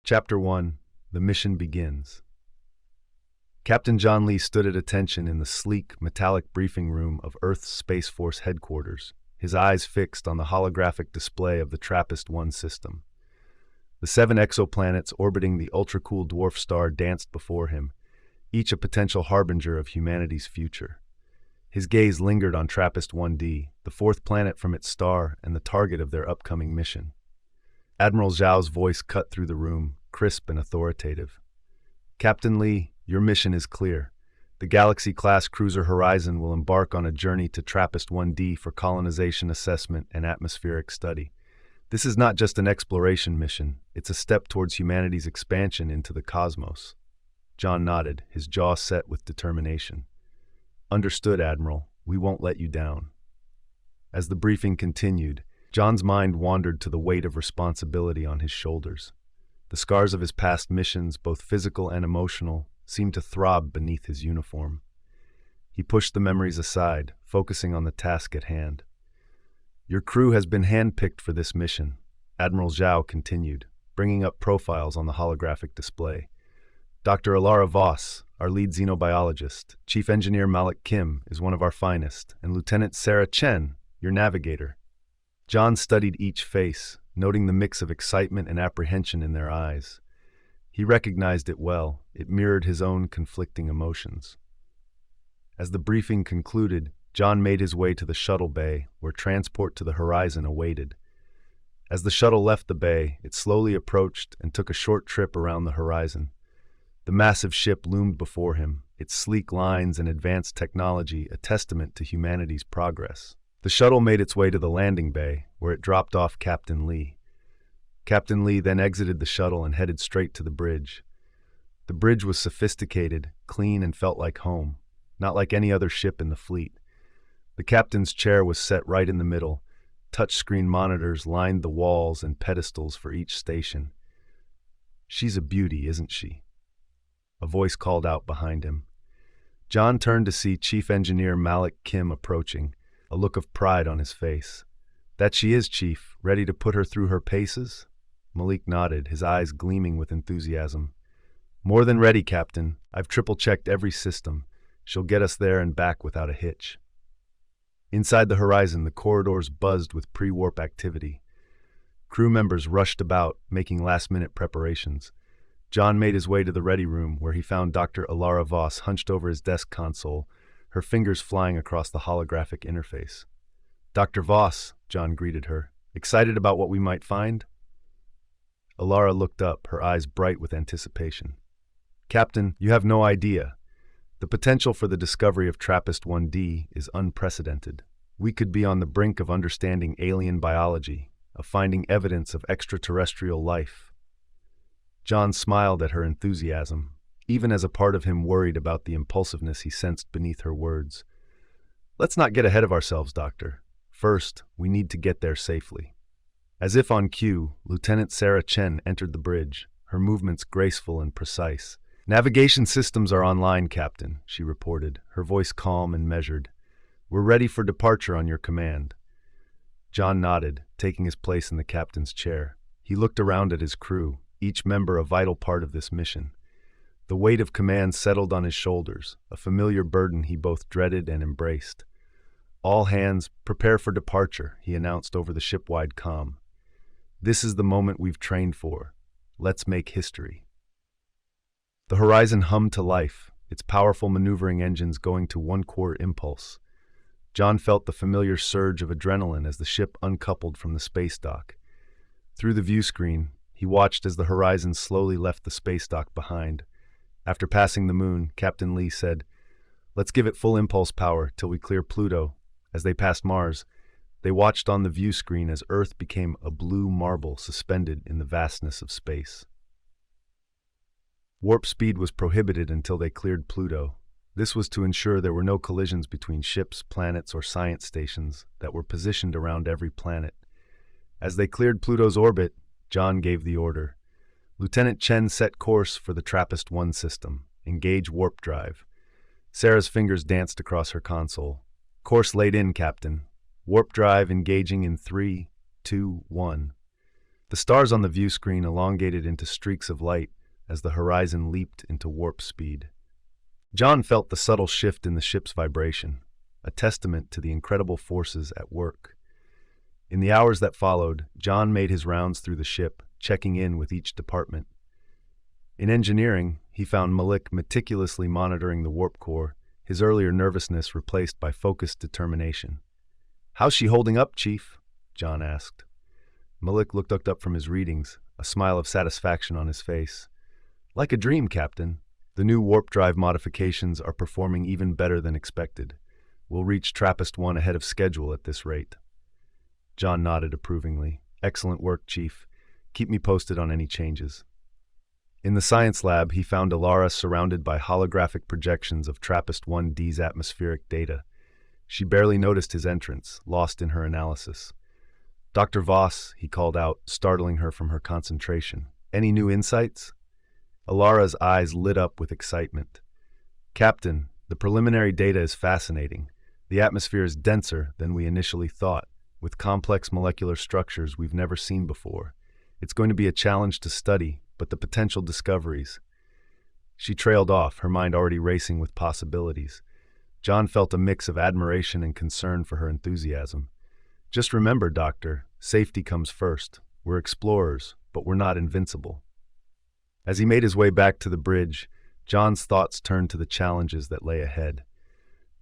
Chapter 1. The Mission Begins. Captain John Lee stood at attention in the sleek, metallic briefing room of Earth's Space Force headquarters, his eyes fixed on the holographic display of the TRAPPIST-1 system. The 7 exoplanets orbiting the ultra-cool dwarf star danced before him, each a potential harbinger of humanity's future. His gaze lingered on TRAPPIST-1D, the 4th planet from its star and the target of their upcoming mission. Admiral Zhao's voice cut through the room, crisp and authoritative. "Captain Lee, your mission is clear. The Galaxy-class cruiser Horizon will embark on a journey to TRAPPIST-1D for colonization assessment and atmospheric study. This is not just an exploration mission, it's a step towards humanity's expansion into the cosmos." John nodded, his jaw set with determination. "Understood, Admiral. We won't let you down." As the briefing continued, John's mind wandered to the weight of responsibility on his shoulders. The scars of his past missions, both physical and emotional, seemed to throb beneath his uniform. He pushed the memories aside, focusing on the task at hand. "Your crew has been handpicked for this mission," Admiral Zhao continued, bringing up profiles on the holographic display. "Dr. Elara Voss, our lead xenobiologist, Chief Engineer Malik Kim is one of our finest, and Lieutenant Sarah Chen, your navigator." John studied each face, noting the mix of excitement and apprehension in their eyes. He recognized it well. It mirrored his own conflicting emotions. As the briefing concluded, John made his way to the shuttle bay, where transport to the Horizon awaited. As the shuttle left the bay, it slowly approached and took a short trip around the Horizon. The massive ship loomed before him, its sleek lines and advanced technology a testament to humanity's progress. The shuttle made its way to the landing bay, where it dropped off Captain Lee. Captain Lee then exited the shuttle and headed straight to the bridge. The bridge was sophisticated, clean, and felt like home, not like any other ship in the fleet. The captain's chair was set right in the middle. Touchscreen monitors lined the walls and pedestals for each station. "She's a beauty, isn't she?" A voice called out behind him. John turned to see Chief Engineer Malik Kim approaching, a look of pride on his face. "That she is, Chief. Ready to put her through her paces?" Malik nodded, his eyes gleaming with enthusiasm. "More than ready, Captain. I've triple-checked every system. She'll get us there and back without a hitch." Inside the Horizon, the corridors buzzed with pre-warp activity. Crew members rushed about, making last-minute preparations. John made his way to the ready room, where he found Dr. Elara Voss hunched over his desk console, her fingers flying across the holographic interface. "Dr. Voss," John greeted her. "Excited about what we might find?" Elara looked up, her eyes bright with anticipation. "Captain, you have no idea. The potential for the discovery of TRAPPIST-1D is unprecedented. We could be on the brink of understanding alien biology, of finding evidence of extraterrestrial life." John smiled at her enthusiasm, even as a part of him worried about the impulsiveness he sensed beneath her words. "Let's not get ahead of ourselves, Doctor. First, we need to get there safely." As if on cue, Lieutenant Sarah Chen entered the bridge, her movements graceful and precise. "Navigation systems are online, Captain," she reported, her voice calm and measured. "We're ready for departure on your command." John nodded, taking his place in the captain's chair. He looked around at his crew, each member a vital part of this mission. The weight of command settled on his shoulders, a familiar burden he both dreaded and embraced. "All hands, prepare for departure," he announced over the ship-wide comm. "This is the moment we've trained for. Let's make history." The Horizon hummed to life, its powerful maneuvering engines going to one core impulse. John felt the familiar surge of adrenaline as the ship uncoupled from the space dock. Through the view screen, he watched as the Horizon slowly left the space dock behind. After passing the moon, Captain Lee said, "Let's give it full impulse power till we clear Pluto." As they passed Mars, they watched on the view screen as Earth became a blue marble suspended in the vastness of space. Warp speed was prohibited until they cleared Pluto. This was to ensure there were no collisions between ships, planets, or science stations that were positioned around every planet. As they cleared Pluto's orbit, John gave the order. Lieutenant Chen set course for the TRAPPIST-1 system. Engage warp drive. Sarah's fingers danced across her console. "Course laid in, Captain. Warp drive engaging in 3, 2, 1. The stars on the view screen elongated into streaks of light as the horizon leaped into warp speed. John felt the subtle shift in the ship's vibration, a testament to the incredible forces at work. In the hours that followed, John made his rounds through the ship, checking in with each department. In engineering, he found Malik meticulously monitoring the warp core, his earlier nervousness replaced by focused determination. "How's she holding up, Chief?" John asked. Malik looked up from his readings, a smile of satisfaction on his face. "Like a dream, Captain. The new warp drive modifications are performing even better than expected. We'll reach TRAPPIST-1 ahead of schedule at this rate." John nodded approvingly. "Excellent work, Chief. Keep me posted on any changes." In the science lab, he found Elara surrounded by holographic projections of TRAPPIST-1D's atmospheric data. She barely noticed his entrance, lost in her analysis. "Dr. Voss," he called out, startling her from her concentration. "Any new insights?" Elara's eyes lit up with excitement. "Captain, the preliminary data is fascinating. The atmosphere is denser than we initially thought, with complex molecular structures we've never seen before. It's going to be a challenge to study, but the potential discoveries—" She trailed off, her mind already racing with possibilities. John felt a mix of admiration and concern for her enthusiasm. "Just remember, Doctor, safety comes first. We're explorers, but we're not invincible." As he made his way back to the bridge, John's thoughts turned to the challenges that lay ahead.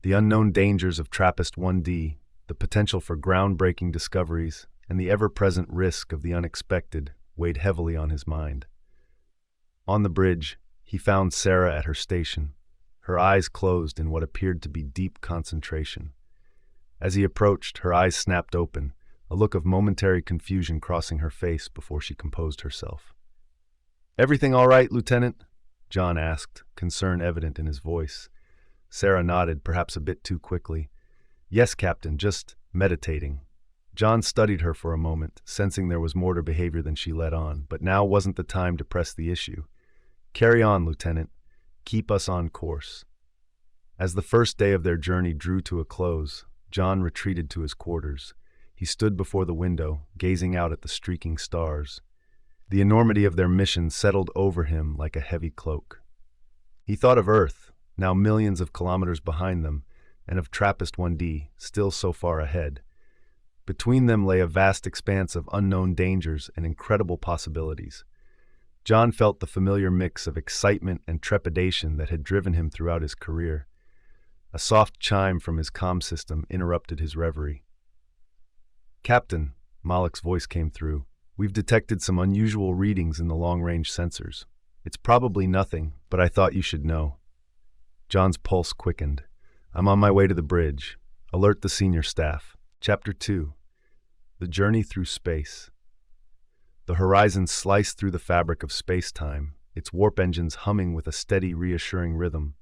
The unknown dangers of TRAPPIST-1D, the potential for groundbreaking discoveries, and the ever-present risk of the unexpected weighed heavily on his mind. On the bridge, he found Sarah at her station, her eyes closed in what appeared to be deep concentration. As he approached, her eyes snapped open, a look of momentary confusion crossing her face before she composed herself. "Everything all right, Lieutenant?" John asked, concern evident in his voice. Sarah nodded, perhaps a bit too quickly. "Yes, Captain, just meditating." John studied her for a moment, sensing there was more to behavior than she let on, but now wasn't the time to press the issue. "Carry on, Lieutenant. Keep us on course." As the first day of their journey drew to a close, John retreated to his quarters. He stood before the window, gazing out at the streaking stars. The enormity of their mission settled over him like a heavy cloak. He thought of Earth, now millions of kilometers behind them, and of TRAPPIST-1D, still so far ahead. Between them lay a vast expanse of unknown dangers and incredible possibilities. John felt the familiar mix of excitement and trepidation that had driven him throughout his career. A soft chime from his comm system interrupted his reverie. "Captain," Malik's voice came through, "we've detected some unusual readings in the long-range sensors. It's probably nothing, but I thought you should know." John's pulse quickened. "I'm on my way to the bridge. Alert the senior staff." Chapter 2. The Journey Through Space. The horizon sliced through the fabric of space-time, its warp engines humming with a steady, reassuring rhythm.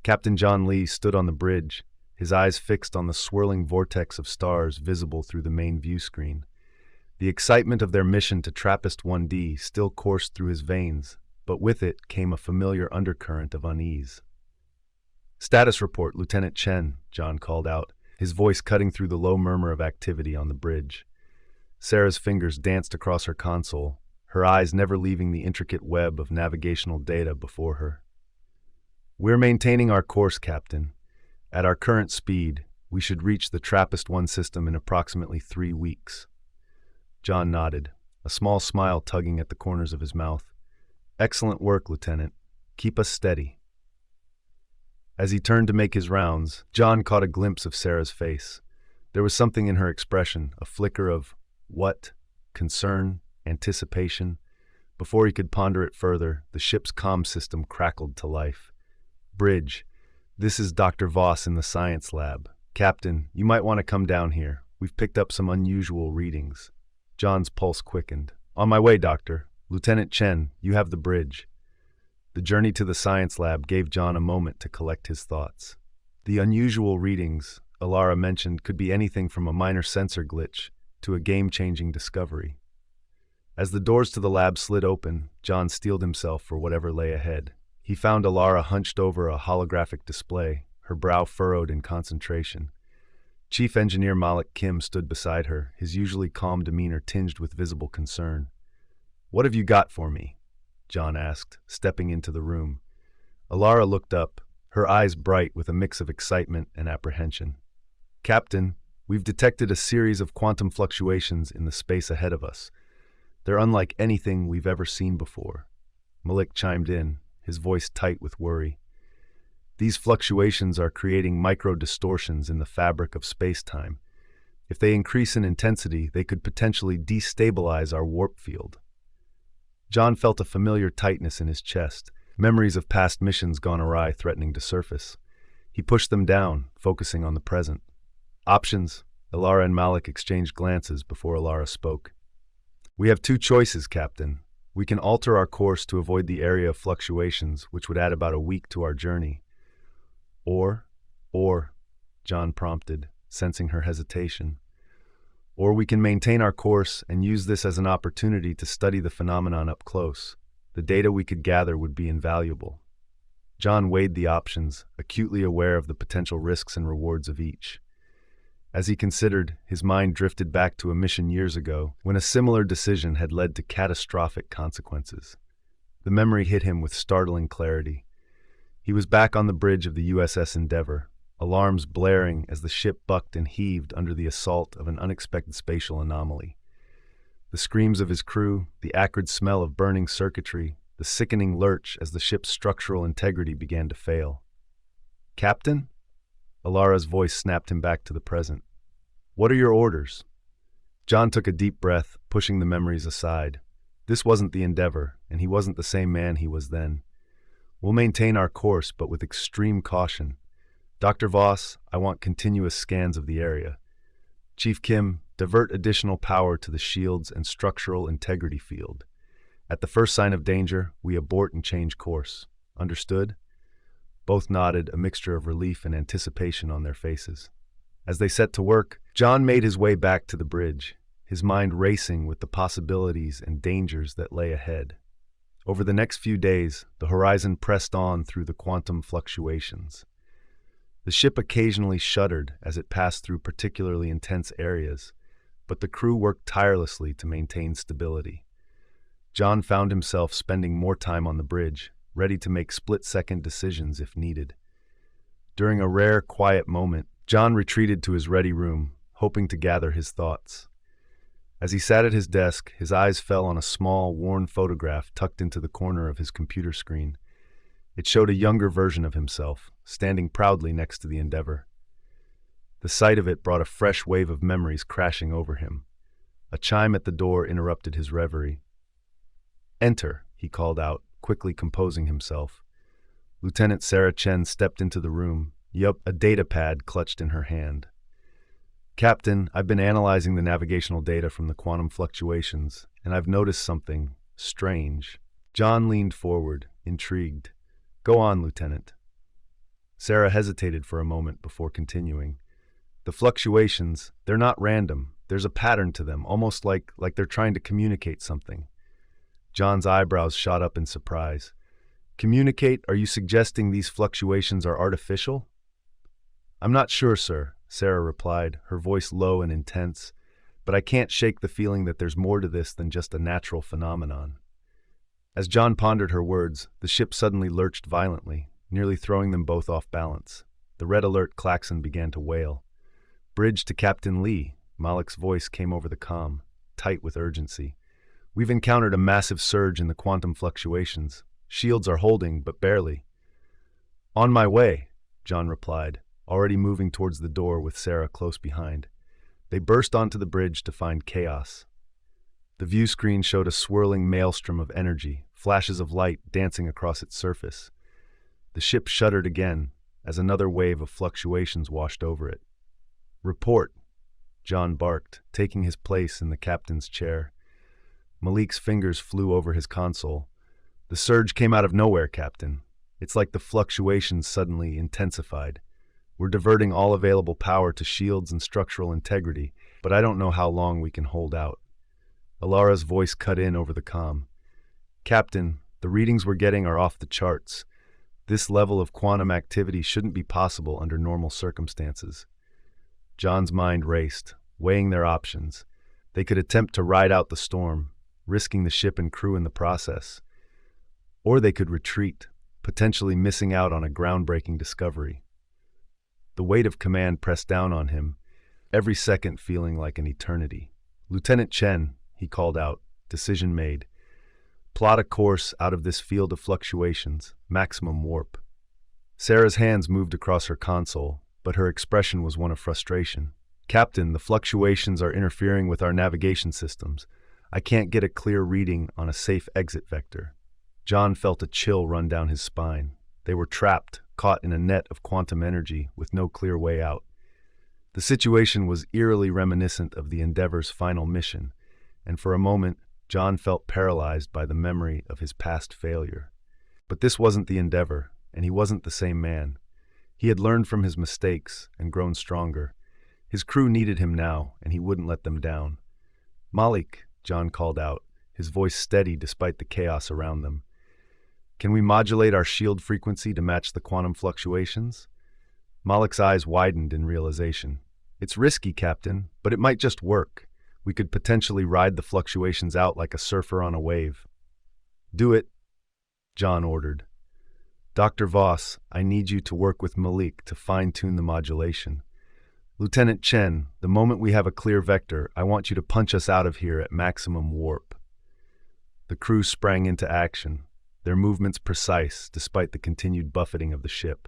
Captain John Lee stood on the bridge, his eyes fixed on the swirling vortex of stars visible through the main view screen. The excitement of their mission to TRAPPIST-1D still coursed through his veins, but with it came a familiar undercurrent of unease. "Status report, Lieutenant Chen," John called out, his voice cutting through the low murmur of activity on the bridge. Sarah's fingers danced across her console, her eyes never leaving the intricate web of navigational data before her. "We're maintaining our course, Captain. At our current speed, we should reach the TRAPPIST-1 system in approximately 3 weeks. John nodded, a small smile tugging at the corners of his mouth. "Excellent work, Lieutenant. Keep us steady." As he turned to make his rounds, John caught a glimpse of Sarah's face. There was something in her expression, a flicker of what? Concern, anticipation. Before he could ponder it further, the ship's comm system crackled to life. "Bridge, this is Dr. Voss in the science lab. Captain, you might want to come down here. We've picked up some unusual readings." John's pulse quickened. "On my way, Doctor. Lieutenant Chen, you have the bridge." The journey to the science lab gave John a moment to collect his thoughts. The unusual readings Elara mentioned could be anything from a minor sensor glitch to a game-changing discovery. As the doors to the lab slid open, John steeled himself for whatever lay ahead. He found Elara hunched over a holographic display, her brow furrowed in concentration. Chief Engineer Malik stood beside her, his usually calm demeanor tinged with visible concern. "What have you got for me?" John asked, stepping into the room. Elara looked up, her eyes bright with a mix of excitement and apprehension. "Captain, we've detected a series of quantum fluctuations in the space ahead of us. They're unlike anything we've ever seen before." Malik chimed in, his voice tight with worry. "These fluctuations are creating micro-distortions in the fabric of space-time. If they increase in intensity, they could potentially destabilize our warp field." John felt a familiar tightness in his chest, memories of past missions gone awry threatening to surface. He pushed them down, focusing on the present. "Options?" Elara and Malik exchanged glances before Elara spoke. "We have two choices, Captain. We can alter our course to avoid the area of fluctuations, which would add about a week to our journey. Or, John prompted, sensing her hesitation. Or we can maintain our course and use this as an opportunity to study the phenomenon up close. The data we could gather would be invaluable." John weighed the options, acutely aware of the potential risks and rewards of each. As he considered, his mind drifted back to a mission years ago, when a similar decision had led to catastrophic consequences. The memory hit him with startling clarity. He was back on the bridge of the USS Endeavour, alarms blaring as the ship bucked and heaved under the assault of an unexpected spatial anomaly. The screams of his crew, the acrid smell of burning circuitry, the sickening lurch as the ship's structural integrity began to fail. "Captain?" Elara's voice snapped him back to the present. "What are your orders?" John took a deep breath, pushing the memories aside. This wasn't the Endeavour, and he wasn't the same man he was then. "We'll maintain our course, but with extreme caution. Dr. Voss, I want continuous scans of the area. Chief Kim, divert additional power to the shields and structural integrity field. At the first sign of danger, we abort and change course. Understood?" Both nodded, a mixture of relief and anticipation on their faces. As they set to work, John made his way back to the bridge, his mind racing with the possibilities and dangers that lay ahead. Over the next few days, the horizon pressed on through the quantum fluctuations. The ship occasionally shuddered as it passed through particularly intense areas, but the crew worked tirelessly to maintain stability. John found himself spending more time on the bridge, ready to make split-second decisions if needed. During a rare, quiet moment, John retreated to his ready room, hoping to gather his thoughts. As he sat at his desk, his eyes fell on a small, worn photograph tucked into the corner of his computer screen. It showed a younger version of himself, standing proudly next to the Endeavour. The sight of it brought a fresh wave of memories crashing over him. A chime at the door interrupted his reverie. "Enter," he called out, quickly composing himself. Lieutenant Sarah Chen stepped into the room, a data pad clutched in her hand. "Captain, I've been analyzing the navigational data from the quantum fluctuations, and I've noticed something strange." John leaned forward, intrigued. "Go on, Lieutenant." Sarah hesitated for a moment before continuing. "The fluctuations, they're not random. There's a pattern to them, almost like they're trying to communicate something." John's eyebrows shot up in surprise. "Communicate? Are you suggesting these fluctuations are artificial?" "I'm not sure, sir," Sarah replied, her voice low and intense, "but I can't shake the feeling that there's more to this than just a natural phenomenon." As John pondered her words, the ship suddenly lurched violently, nearly throwing them both off balance. The red alert klaxon began to wail. "Bridge to Captain Lee," Malik's voice came over the comm, tight with urgency. "We've encountered a massive surge in the quantum fluctuations. Shields are holding, but barely." "On my way," John replied, already moving towards the door with Sarah close behind. They burst onto the bridge to find chaos. The view screen showed a swirling maelstrom of energy, flashes of light dancing across its surface. The ship shuddered again as another wave of fluctuations washed over it. "Report," John barked, taking his place in the captain's chair. Malik's fingers flew over his console. "The surge came out of nowhere, Captain. It's like the fluctuations suddenly intensified. We're diverting all available power to shields and structural integrity, but I don't know how long we can hold out." Elara's voice cut in over the comm. "Captain, the readings we're getting are off the charts. This level of quantum activity shouldn't be possible under normal circumstances." John's mind raced, weighing their options. They could attempt to ride out the storm, risking the ship and crew in the process. Or they could retreat, potentially missing out on a groundbreaking discovery. The weight of command pressed down on him, every second feeling like an eternity. "Lieutenant Chen," he called out, decision made. "Plot a course out of this field of fluctuations, maximum warp." Sarah's hands moved across her console, but her expression was one of frustration. "Captain, the fluctuations are interfering with our navigation systems. I can't get a clear reading on a safe exit vector." John felt a chill run down his spine. They were trapped, caught in a net of quantum energy with no clear way out. The situation was eerily reminiscent of the Endeavor's final mission, and for a moment, John felt paralyzed by the memory of his past failure. But this wasn't the Endeavor, and he wasn't the same man. He had learned from his mistakes and grown stronger. His crew needed him now, and he wouldn't let them down. "Malik," John called out, his voice steady despite the chaos around them. "Can we modulate our shield frequency to match the quantum fluctuations?" Malik's eyes widened in realization. "It's risky, Captain, but it might just work. We could potentially ride the fluctuations out like a surfer on a wave." "Do it," John ordered. "Dr. Voss, I need you to work with Malik to fine-tune the modulation. Lieutenant Chen, the moment we have a clear vector, I want you to punch us out of here at maximum warp." The crew sprang into action, their movements precise despite the continued buffeting of the ship.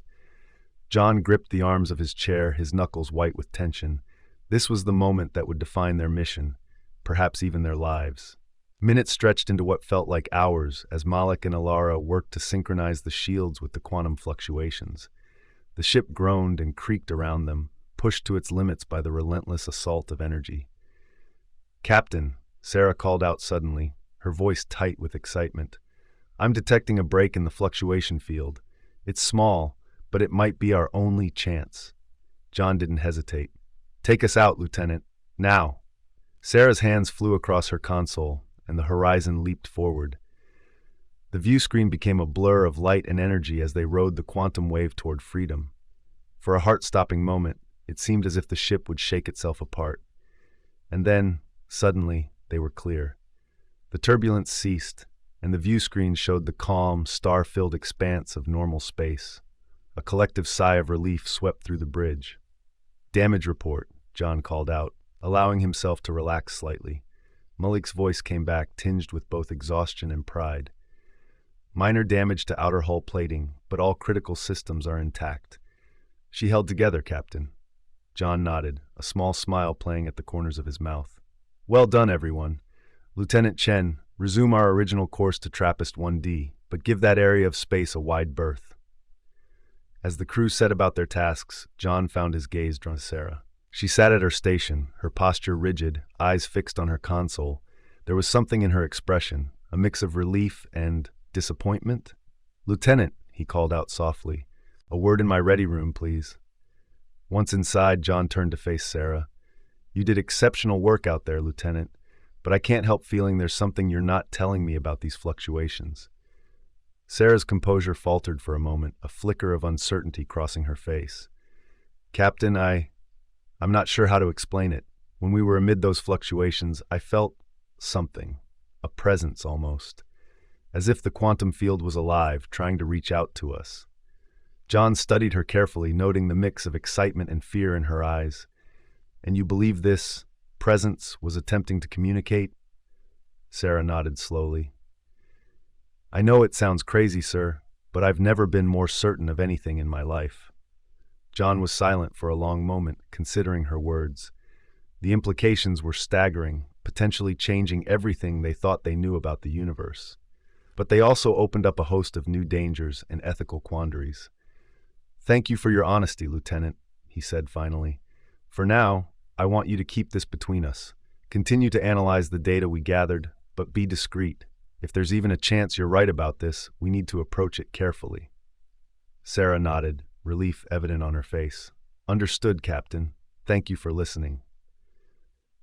John gripped the arms of his chair, his knuckles white with tension. This was the moment that would define their mission, perhaps even their lives. Minutes stretched into what felt like hours as Malik and Elara worked to synchronize the shields with the quantum fluctuations. The ship groaned and creaked around them, pushed to its limits by the relentless assault of energy. "Captain," Sarah called out suddenly, her voice tight with excitement. "I'm detecting a break in the fluctuation field. It's small, but it might be our only chance." John didn't hesitate. "Take us out, Lieutenant. Now." Sarah's hands flew across her console, and the horizon leaped forward. The view screen became a blur of light and energy as they rode the quantum wave toward freedom. For a heart-stopping moment, it seemed as if the ship would shake itself apart. And then, suddenly, they were clear. The turbulence ceased, and the view screen showed the calm, star-filled expanse of normal space. A collective sigh of relief swept through the bridge. "Damage report," John called out, allowing himself to relax slightly. Malik's voice came back, tinged with both exhaustion and pride. "Minor damage to outer hull plating, but all critical systems are intact." "She held together, Captain." John nodded, a small smile playing at the corners of his mouth. "Well done, everyone. Lieutenant Chen, resume our original course to TRAPPIST 1D, but give that area of space a wide berth." As the crew set about their tasks, John found his gaze drawn to Sarah. She sat at her station, her posture rigid, eyes fixed on her console. There was something in her expression, a mix of relief and disappointment. "Lieutenant," he called out softly, "a word in my ready room, please." Once inside, John turned to face Sarah. "You did exceptional work out there, Lieutenant, but I can't help feeling there's something you're not telling me about these fluctuations." Sarah's composure faltered for a moment, a flicker of uncertainty crossing her face. "Captain, I'm not sure how to explain it. When we were amid those fluctuations, I felt something, a presence almost, as if the quantum field was alive, trying to reach out to us." John studied her carefully, noting the mix of excitement and fear in her eyes. "And you believe this presence was attempting to communicate?" Sarah nodded slowly. "I know it sounds crazy, sir, but I've never been more certain of anything in my life." John was silent for a long moment, considering her words. The implications were staggering, potentially changing everything they thought they knew about the universe. But they also opened up a host of new dangers and ethical quandaries. "Thank you for your honesty, Lieutenant," he said finally. "For now, I want you to keep this between us. Continue to analyze the data we gathered, but be discreet. If there's even a chance you're right about this, we need to approach it carefully." Sarah nodded, relief evident on her face. "Understood, Captain. Thank you for listening."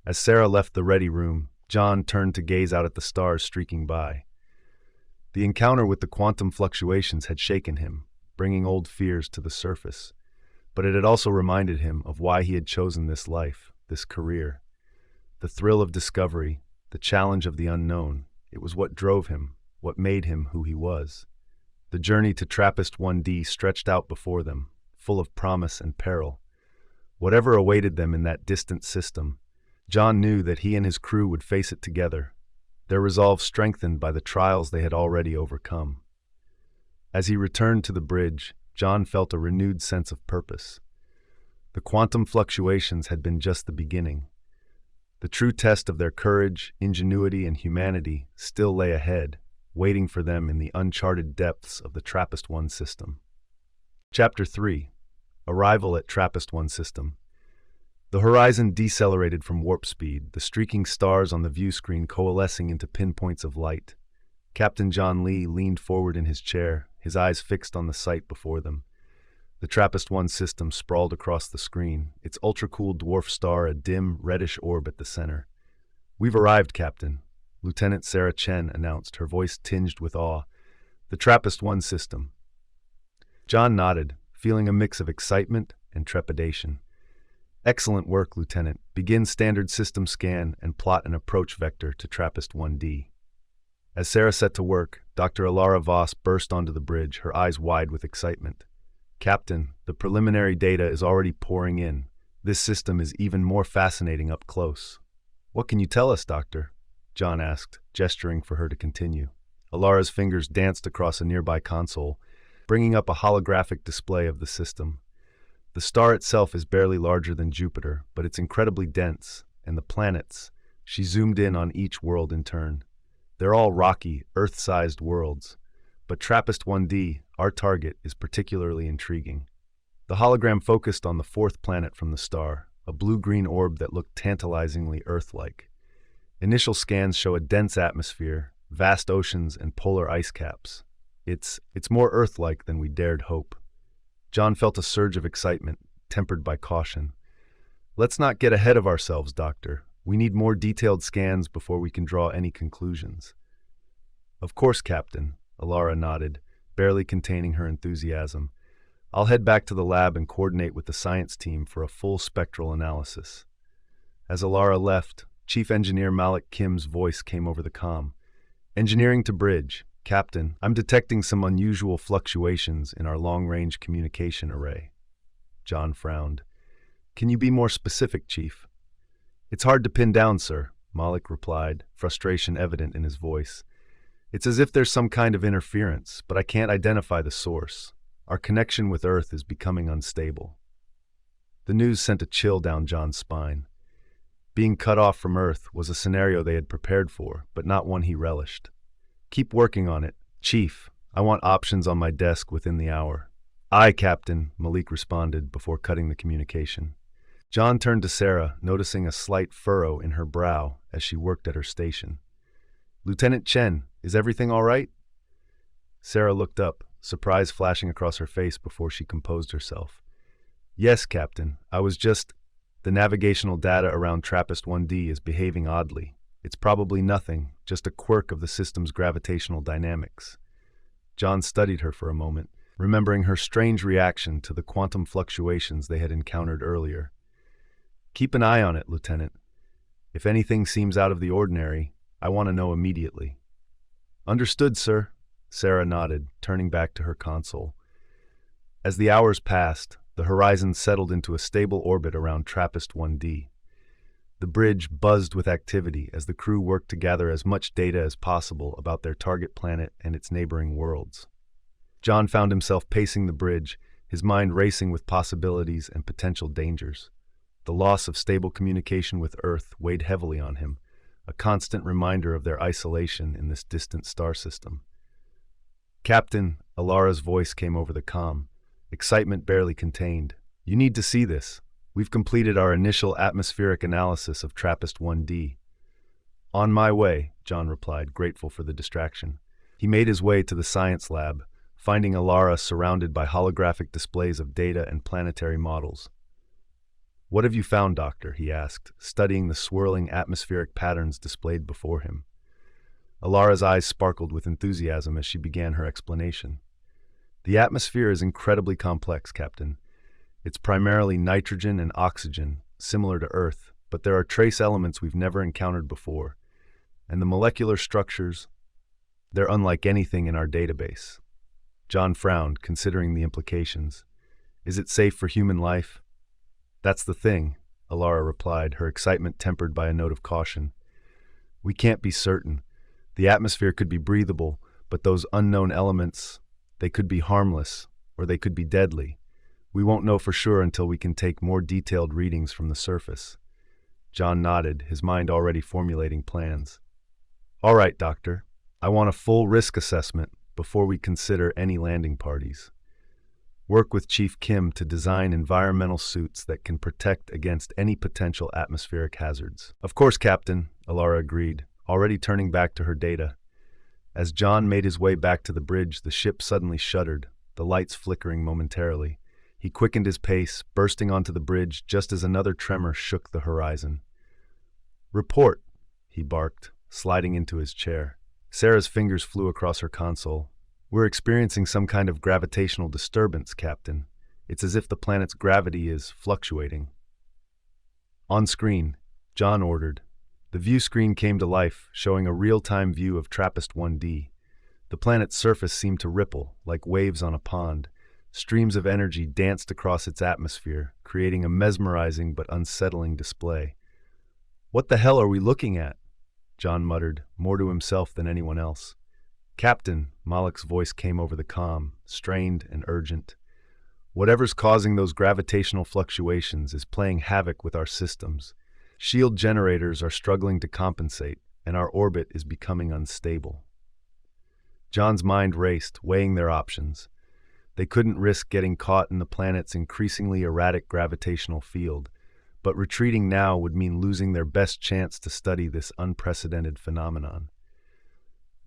As Sarah left the ready room, John turned to gaze out at the stars streaking by. The encounter with the quantum fluctuations had shaken him, bringing old fears to the surface. but it had also reminded him of why he had chosen this life, this career. The thrill of discovery, the challenge of the unknown, it was what drove him, what made him who he was. The journey to TRAPPIST 1D stretched out before them, full of promise and peril. Whatever awaited them in that distant system, John knew that he and his crew would face it together, their resolve strengthened by the trials they had already overcome. As he returned to the bridge, John felt a renewed sense of purpose. The quantum fluctuations had been just the beginning. The true test of their courage, ingenuity, and humanity still lay ahead, waiting for them in the uncharted depths of the TRAPPIST-1 system. Chapter 3. Arrival at TRAPPIST-1 system. The horizon decelerated from warp speed, the streaking stars on the view screen coalescing into pinpoints of light. Captain John Lee leaned forward in his chair, his eyes fixed on the sight before them. The TRAPPIST-1 system sprawled across the screen, its ultra-cool dwarf star a dim, reddish orb at the center. "We've arrived, Captain," Lieutenant Sarah Chen announced, her voice tinged with awe. "The TRAPPIST-1 system." John nodded, feeling a mix of excitement and trepidation. "Excellent work, Lieutenant. Begin standard system scan and plot an approach vector to TRAPPIST-1D." As Sarah set to work, Dr. Elara Voss burst onto the bridge, her eyes wide with excitement. "Captain, the preliminary data is already pouring in. This system is even more fascinating up close." "What can you tell us, Doctor?" John asked, gesturing for her to continue. Elara's fingers danced across a nearby console, bringing up a holographic display of the system. The star itself is barely larger than Jupiter, but it's incredibly dense, and the planets, she zoomed in on each world in turn. They're all rocky, Earth-sized worlds, but TRAPPIST-1D, our target, is particularly intriguing. The hologram focused on the fourth planet from the star, a blue-green orb that looked tantalizingly Earth-like. Initial scans show a dense atmosphere, vast oceans, and polar ice caps. It's more Earth-like than we dared hope. John felt a surge of excitement, tempered by caution. "Let's not get ahead of ourselves, Doctor. We need more detailed scans before we can draw any conclusions." "Of course, Captain," Elara nodded, barely containing her enthusiasm. "I'll head back to the lab and coordinate with the science team for a full spectral analysis." As Elara left, Chief Engineer Malik Kim's voice came over the comm. "Engineering to bridge. Captain, I'm detecting some unusual fluctuations in our long-range communication array." John frowned. "Can you be more specific, Chief?" "It's hard to pin down, sir," Malik replied, frustration evident in his voice. "It's as if there's some kind of interference, but I can't identify the source. Our connection with Earth is becoming unstable." The news sent a chill down John's spine. Being cut off from Earth was a scenario they had prepared for, but not one he relished. "Keep working on it, Chief. I want options on my desk within the hour." "Aye, Captain," Malik responded before cutting the communication. John turned to Sarah, noticing a slight furrow in her brow as she worked at her station. "Lieutenant Chen, is everything all right?" Sarah looked up, surprise flashing across her face before she composed herself. "Yes, Captain. The navigational data around TRAPPIST-1D is behaving oddly. It's probably nothing, just a quirk of the system's gravitational dynamics." John studied her for a moment, remembering her strange reaction to the quantum fluctuations they had encountered earlier. "Keep an eye on it, Lieutenant. If anything seems out of the ordinary, I want to know immediately." "Understood, sir," Sarah nodded, turning back to her console. As the hours passed, the horizon settled into a stable orbit around TRAPPIST-1D. The bridge buzzed with activity as the crew worked to gather as much data as possible about their target planet and its neighboring worlds. John found himself pacing the bridge, his mind racing with possibilities and potential dangers. The loss of stable communication with Earth weighed heavily on him, a constant reminder of their isolation in this distant star system. "Captain," Elara's voice came over the comm, excitement barely contained. "You need to see this. We've completed our initial atmospheric analysis of TRAPPIST-1D." "On my way," John replied, grateful for the distraction. He made his way to the science lab, finding Elara surrounded by holographic displays of data and planetary models. "What have you found, Doctor?" he asked, studying the swirling atmospheric patterns displayed before him. Elara's eyes sparkled with enthusiasm as she began her explanation. "The atmosphere is incredibly complex, Captain. It's primarily nitrogen and oxygen, similar to Earth, but there are trace elements we've never encountered before. And the molecular structures, they're unlike anything in our database. John frowned, considering the implications. Is it safe for human life? That's the thing, Elara replied, her excitement tempered by a note of caution. We can't be certain. The atmosphere could be breathable, but those unknown elements, they could be harmless, or they could be deadly. We won't know for sure until we can take more detailed readings from the surface. John nodded, his mind already formulating plans. All right, Doctor. I want a full risk assessment before we consider any landing parties. Work with Chief Kim to design environmental suits that can protect against any potential atmospheric hazards. Of course, Captain, Elara agreed, already turning back to her data. As John made his way back to the bridge, the ship suddenly shuddered, the lights flickering momentarily. He quickened his pace, bursting onto the bridge just as another tremor shook the horizon. Report, he barked, sliding into his chair. Sarah's fingers flew across her console. We're experiencing some kind of gravitational disturbance, Captain. It's as if the planet's gravity is fluctuating. On screen, John ordered. The view screen came to life, showing a real-time view of TRAPPIST 1D. The planet's surface seemed to ripple, like waves on a pond. Streams of energy danced across its atmosphere, creating a mesmerizing but unsettling display. What the hell are we looking at? John muttered, more to himself than anyone else. Captain, Malik's voice came over the comm, strained and urgent. Whatever's causing those gravitational fluctuations is playing havoc with our systems. Shield generators are struggling to compensate, and our orbit is becoming unstable. John's mind raced, weighing their options. They couldn't risk getting caught in the planet's increasingly erratic gravitational field, but retreating now would mean losing their best chance to study this unprecedented phenomenon.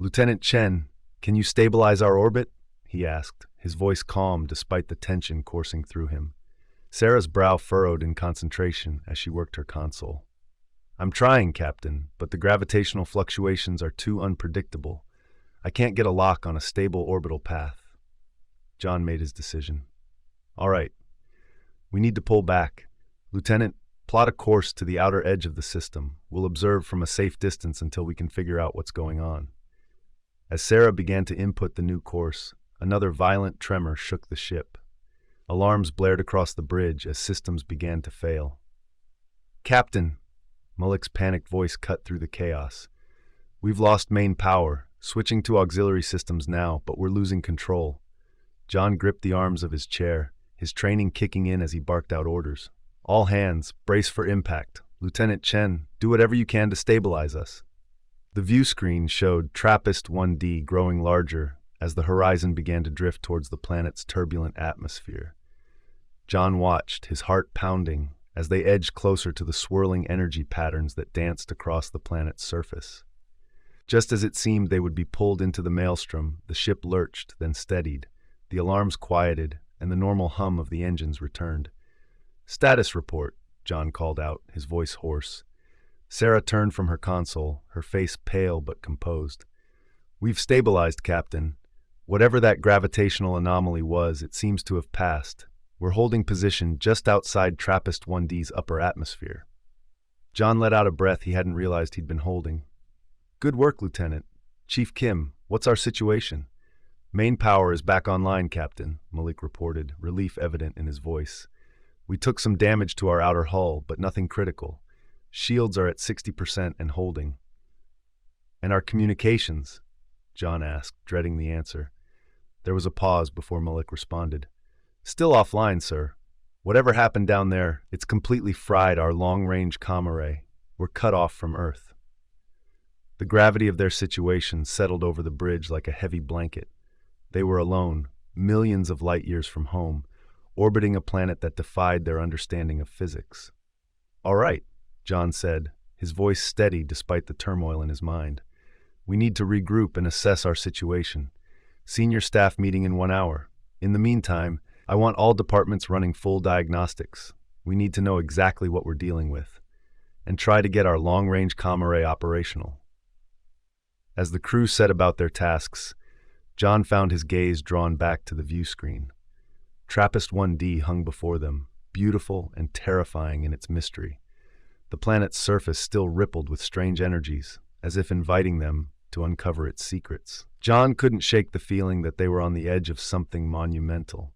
Lieutenant Chen, can you stabilize our orbit? He asked, his voice calm despite the tension coursing through him. Sarah's brow furrowed in concentration as she worked her console. I'm trying, Captain, but the gravitational fluctuations are too unpredictable. I can't get a lock on a stable orbital path. John made his decision. All right. We need to pull back. Lieutenant, plot a course to the outer edge of the system. We'll observe from a safe distance until we can figure out what's going on. As Sarah began to input the new course, another violent tremor shook the ship. Alarms blared across the bridge as systems began to fail. Captain, Malik's panicked voice cut through the chaos. We've lost main power, switching to auxiliary systems now, but we're losing control. John gripped the arms of his chair, his training kicking in as he barked out orders. All hands, brace for impact. Lieutenant Chen, do whatever you can to stabilize us. The view screen showed TRAPPIST 1D growing larger as the horizon began to drift towards the planet's turbulent atmosphere. John watched, his heart pounding, as they edged closer to the swirling energy patterns that danced across the planet's surface. Just as it seemed they would be pulled into the maelstrom, the ship lurched, then steadied. The alarms quieted, and the normal hum of the engines returned. Status report, John called out, his voice hoarse. Sarah turned from her console, her face pale but composed. We've stabilized, Captain. Whatever that gravitational anomaly was, it seems to have passed. We're holding position just outside TRAPPIST 1D's upper atmosphere. John let out a breath he hadn't realized he'd been holding. Good work, Lieutenant. Chief Kim, what's our situation? Main power is back online, Captain, Malik reported, relief evident in his voice. We took some damage to our outer hull, but nothing critical. Shields are at 60% and holding. And our communications? John asked, dreading the answer. There was a pause before Malik responded. Still offline, sir. Whatever happened down there, it's completely fried our long-range comm array. We're cut off from Earth. The gravity of their situation settled over the bridge like a heavy blanket. They were alone, millions of light years from home, orbiting a planet that defied their understanding of physics. All right, John said, his voice steady despite the turmoil in his mind. We need to regroup and assess our situation. Senior staff meeting in 1 hour. In the meantime, I want all departments running full diagnostics. We need to know exactly what we're dealing with, and try to get our long-range comm array operational. As the crew set about their tasks, John found his gaze drawn back to the view screen. TRAPPIST-1D hung before them, beautiful and terrifying in its mystery. The planet's surface still rippled with strange energies, as if inviting them to uncover its secrets. John couldn't shake the feeling that they were on the edge of something monumental.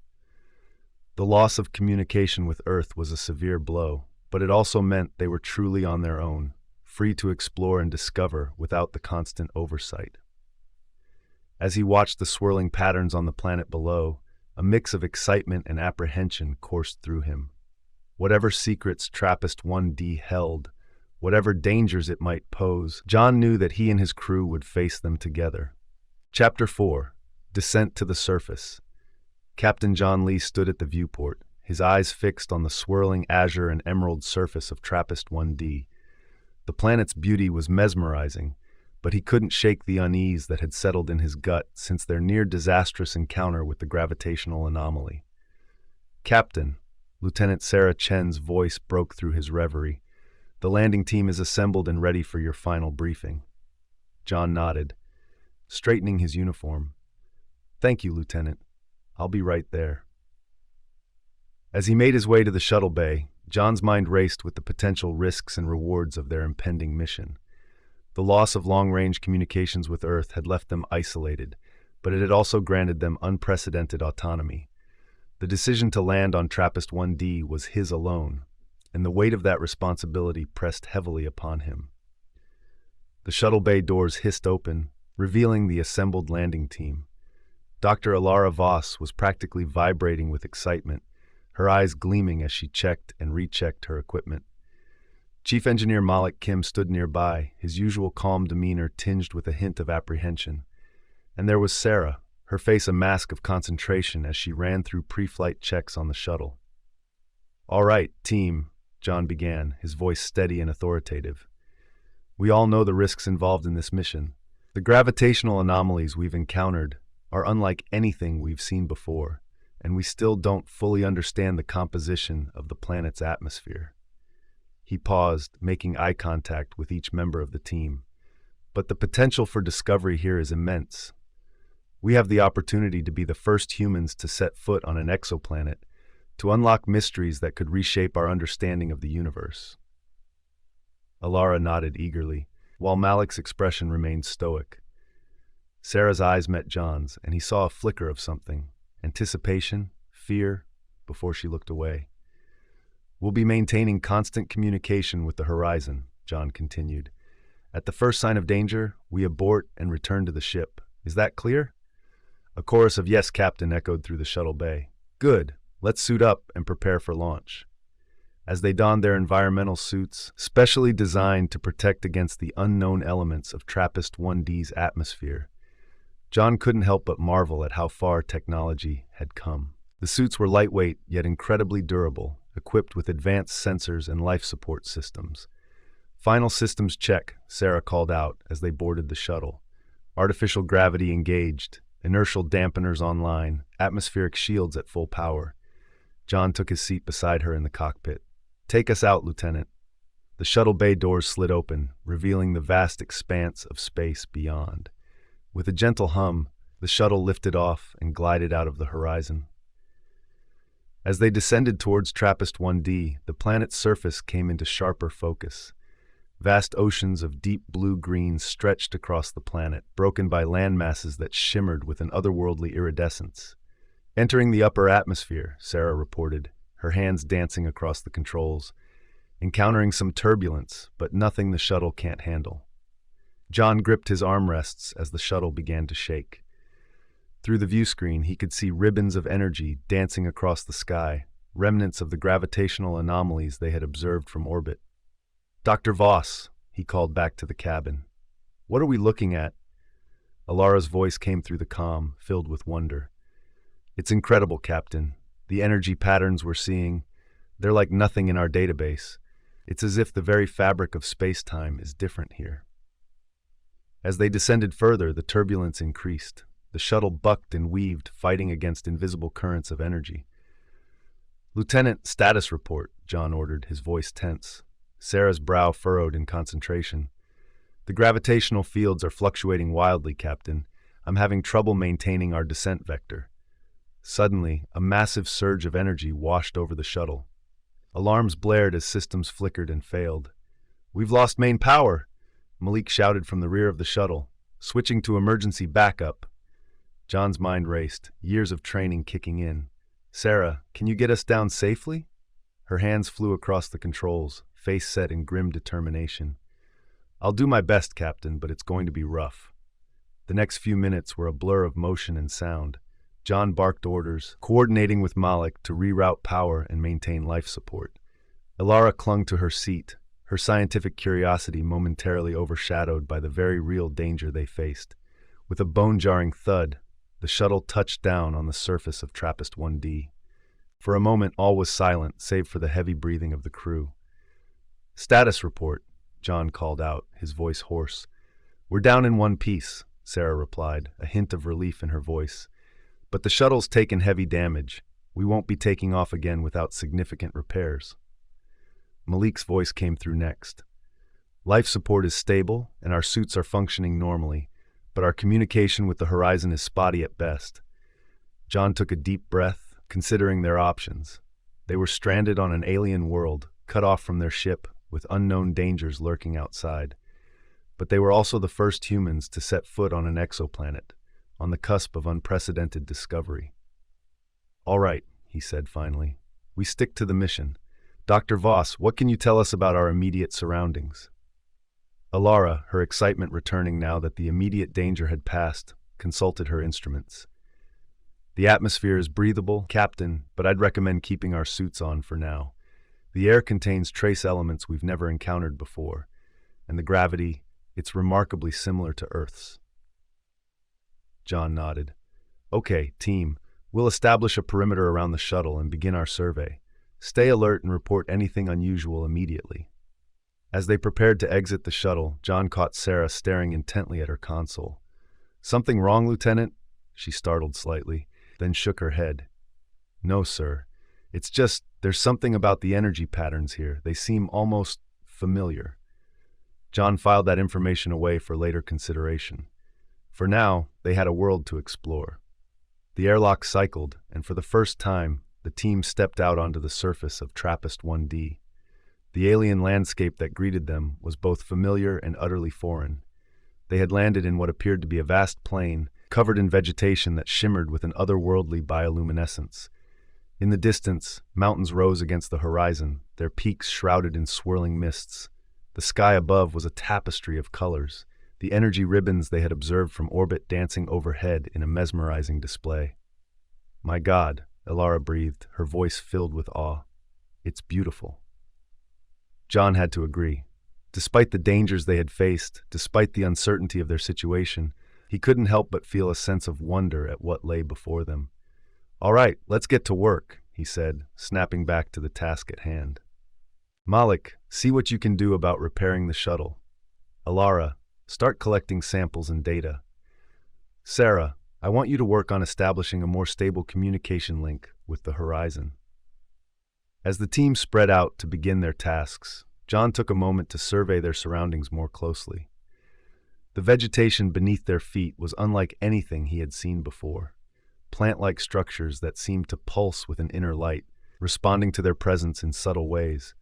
The loss of communication with Earth was a severe blow, but it also meant they were truly on their own, free to explore and discover without the constant oversight. As he watched the swirling patterns on the planet below, a mix of excitement and apprehension coursed through him. Whatever secrets TRAPPIST-1D held, whatever dangers it might pose, John knew that he and his crew would face them together. Chapter 4. Descent to the Surface. Captain John Lee stood at the viewport, his eyes fixed on the swirling azure and emerald surface of TRAPPIST-1D. The planet's beauty was mesmerizing, but he couldn't shake the unease that had settled in his gut since their near-disastrous encounter with the gravitational anomaly. "Captain," Lieutenant Sarah Chen's voice broke through his reverie, "the landing team is assembled and ready for your final briefing." John nodded, straightening his uniform. "Thank you, Lieutenant. I'll be right there." As he made his way to the shuttle bay, John's mind raced with the potential risks and rewards of their impending mission. The loss of long-range communications with Earth had left them isolated, but it had also granted them unprecedented autonomy. The decision to land on TRAPPIST-1D was his alone, and the weight of that responsibility pressed heavily upon him. The shuttle bay doors hissed open, revealing the assembled landing team. Dr. Elara Voss was practically vibrating with excitement, her eyes gleaming as she checked and rechecked her equipment. Chief Engineer Malik stood nearby, his usual calm demeanor tinged with a hint of apprehension. And there was Sarah, her face a mask of concentration as she ran through pre-flight checks on the shuttle. "All right, team," John began, his voice steady and authoritative. "We all know the risks involved in this mission. The gravitational anomalies we've encountered are unlike anything we've seen before, and we still don't fully understand the composition of the planet's atmosphere." He paused, making eye contact with each member of the team. "But the potential for discovery here is immense. We have the opportunity to be the first humans to set foot on an exoplanet, to unlock mysteries that could reshape our understanding of the universe." Elara nodded eagerly, while Malik's expression remained stoic. Sarah's eyes met John's, and he saw a flicker of something, anticipation, fear, before she looked away. "We'll be maintaining constant communication with the horizon," John continued. "At the first sign of danger, we abort and return to the ship. Is that clear?" A chorus of "Yes, Captain" echoed through the shuttle bay. "Good. Let's suit up and prepare for launch." As they donned their environmental suits, specially designed to protect against the unknown elements of TRAPPIST-1D's atmosphere, John couldn't help but marvel at how far technology had come. The suits were lightweight yet incredibly durable, equipped with advanced sensors and life support systems. "Final systems check," Sarah called out as they boarded the shuttle. Artificial gravity engaged, inertial dampeners online, atmospheric shields at full power. John took his seat beside her in the cockpit. "Take us out, Lieutenant." The shuttle bay doors slid open, revealing the vast expanse of space beyond. With a gentle hum, the shuttle lifted off and glided out of the horizon. As they descended towards TRAPPIST-1D, the planet's surface came into sharper focus. Vast oceans of deep blue-green stretched across the planet, broken by landmasses that shimmered with an otherworldly iridescence. "Entering the upper atmosphere," Sarah reported, her hands dancing across the controls. "Encountering some turbulence, but nothing the shuttle can't handle." John gripped his armrests as the shuttle began to shake. Through the viewscreen, he could see ribbons of energy dancing across the sky, remnants of the gravitational anomalies they had observed from orbit. "Dr. Voss," he called back to the cabin. "What are we looking at?" Elara's voice came through the comm, filled with wonder. "It's incredible, Captain. The energy patterns we're seeing, they're like nothing in our database. It's as if the very fabric of space-time is different here." As they descended further, the turbulence increased. The shuttle bucked and weaved, fighting against invisible currents of energy. "Lieutenant, status report," John ordered, his voice tense. Sarah's brow furrowed in concentration. "The gravitational fields are fluctuating wildly, Captain. I'm having trouble maintaining our descent vector." Suddenly, a massive surge of energy washed over the shuttle. Alarms blared as systems flickered and failed. "We've lost main power!" Malik shouted from the rear of the shuttle, switching to emergency backup. John's mind raced, years of training kicking in. "Sarah, can you get us down safely?" Her hands flew across the controls, face set in grim determination. "I'll do my best, Captain, but it's going to be rough." The next few minutes were a blur of motion and sound. John barked orders, coordinating with Malik to reroute power and maintain life support. Elara clung to her seat, her scientific curiosity momentarily overshadowed by the very real danger they faced. With a bone-jarring thud, the shuttle touched down on the surface of TRAPPIST 1D. For a moment, all was silent, save for the heavy breathing of the crew. "Status report," John called out, his voice hoarse. "We're down in one piece," Sarah replied, a hint of relief in her voice. "But the shuttle's taken heavy damage. We won't be taking off again without significant repairs." Malik's voice came through next. "Life support is stable, and our suits are functioning normally, but our communication with the horizon is spotty at best." John took a deep breath, considering their options. They were stranded on an alien world, cut off from their ship, with unknown dangers lurking outside. But they were also the first humans to set foot on an exoplanet, on the cusp of unprecedented discovery. "All right," he said finally. "We stick to the mission. Dr. Voss, what can you tell us about our immediate surroundings?" Elara, her excitement returning now that the immediate danger had passed, consulted her instruments. "The atmosphere is breathable, Captain, but I'd recommend keeping our suits on for now. The air contains trace elements we've never encountered before, and the gravity, it's remarkably similar to Earth's." John nodded. "Okay, team, we'll establish a perimeter around the shuttle and begin our survey. Stay alert and report anything unusual immediately." As they prepared to exit the shuttle, John caught Sarah staring intently at her console. "Something wrong, Lieutenant?" She startled slightly, then shook her head. "No, sir. It's just, there's something about the energy patterns here. They seem almost familiar." John filed that information away for later consideration. For now, they had a world to explore. The airlock cycled, and for the first time, the team stepped out onto the surface of TRAPPIST 1D. The alien landscape that greeted them was both familiar and utterly foreign. They had landed in what appeared to be a vast plain, covered in vegetation that shimmered with an otherworldly bioluminescence. In the distance, mountains rose against the horizon, their peaks shrouded in swirling mists. The sky above was a tapestry of colors, the energy ribbons they had observed from orbit dancing overhead in a mesmerizing display. "My God," Elara breathed, her voice filled with awe. "It's beautiful." John had to agree. Despite the dangers they had faced, despite the uncertainty of their situation, he couldn't help but feel a sense of wonder at what lay before them. "All right, let's get to work," he said, snapping back to the task at hand. "Malik, see what you can do about repairing the shuttle. Elara, start collecting samples and data. Sarah, I want you to work on establishing a more stable communication link with the horizon." As the team spread out to begin their tasks, John took a moment to survey their surroundings more closely. The vegetation beneath their feet was unlike anything he had seen before. Plant-like structures that seemed to pulse with an inner light, responding to their presence in subtle ways.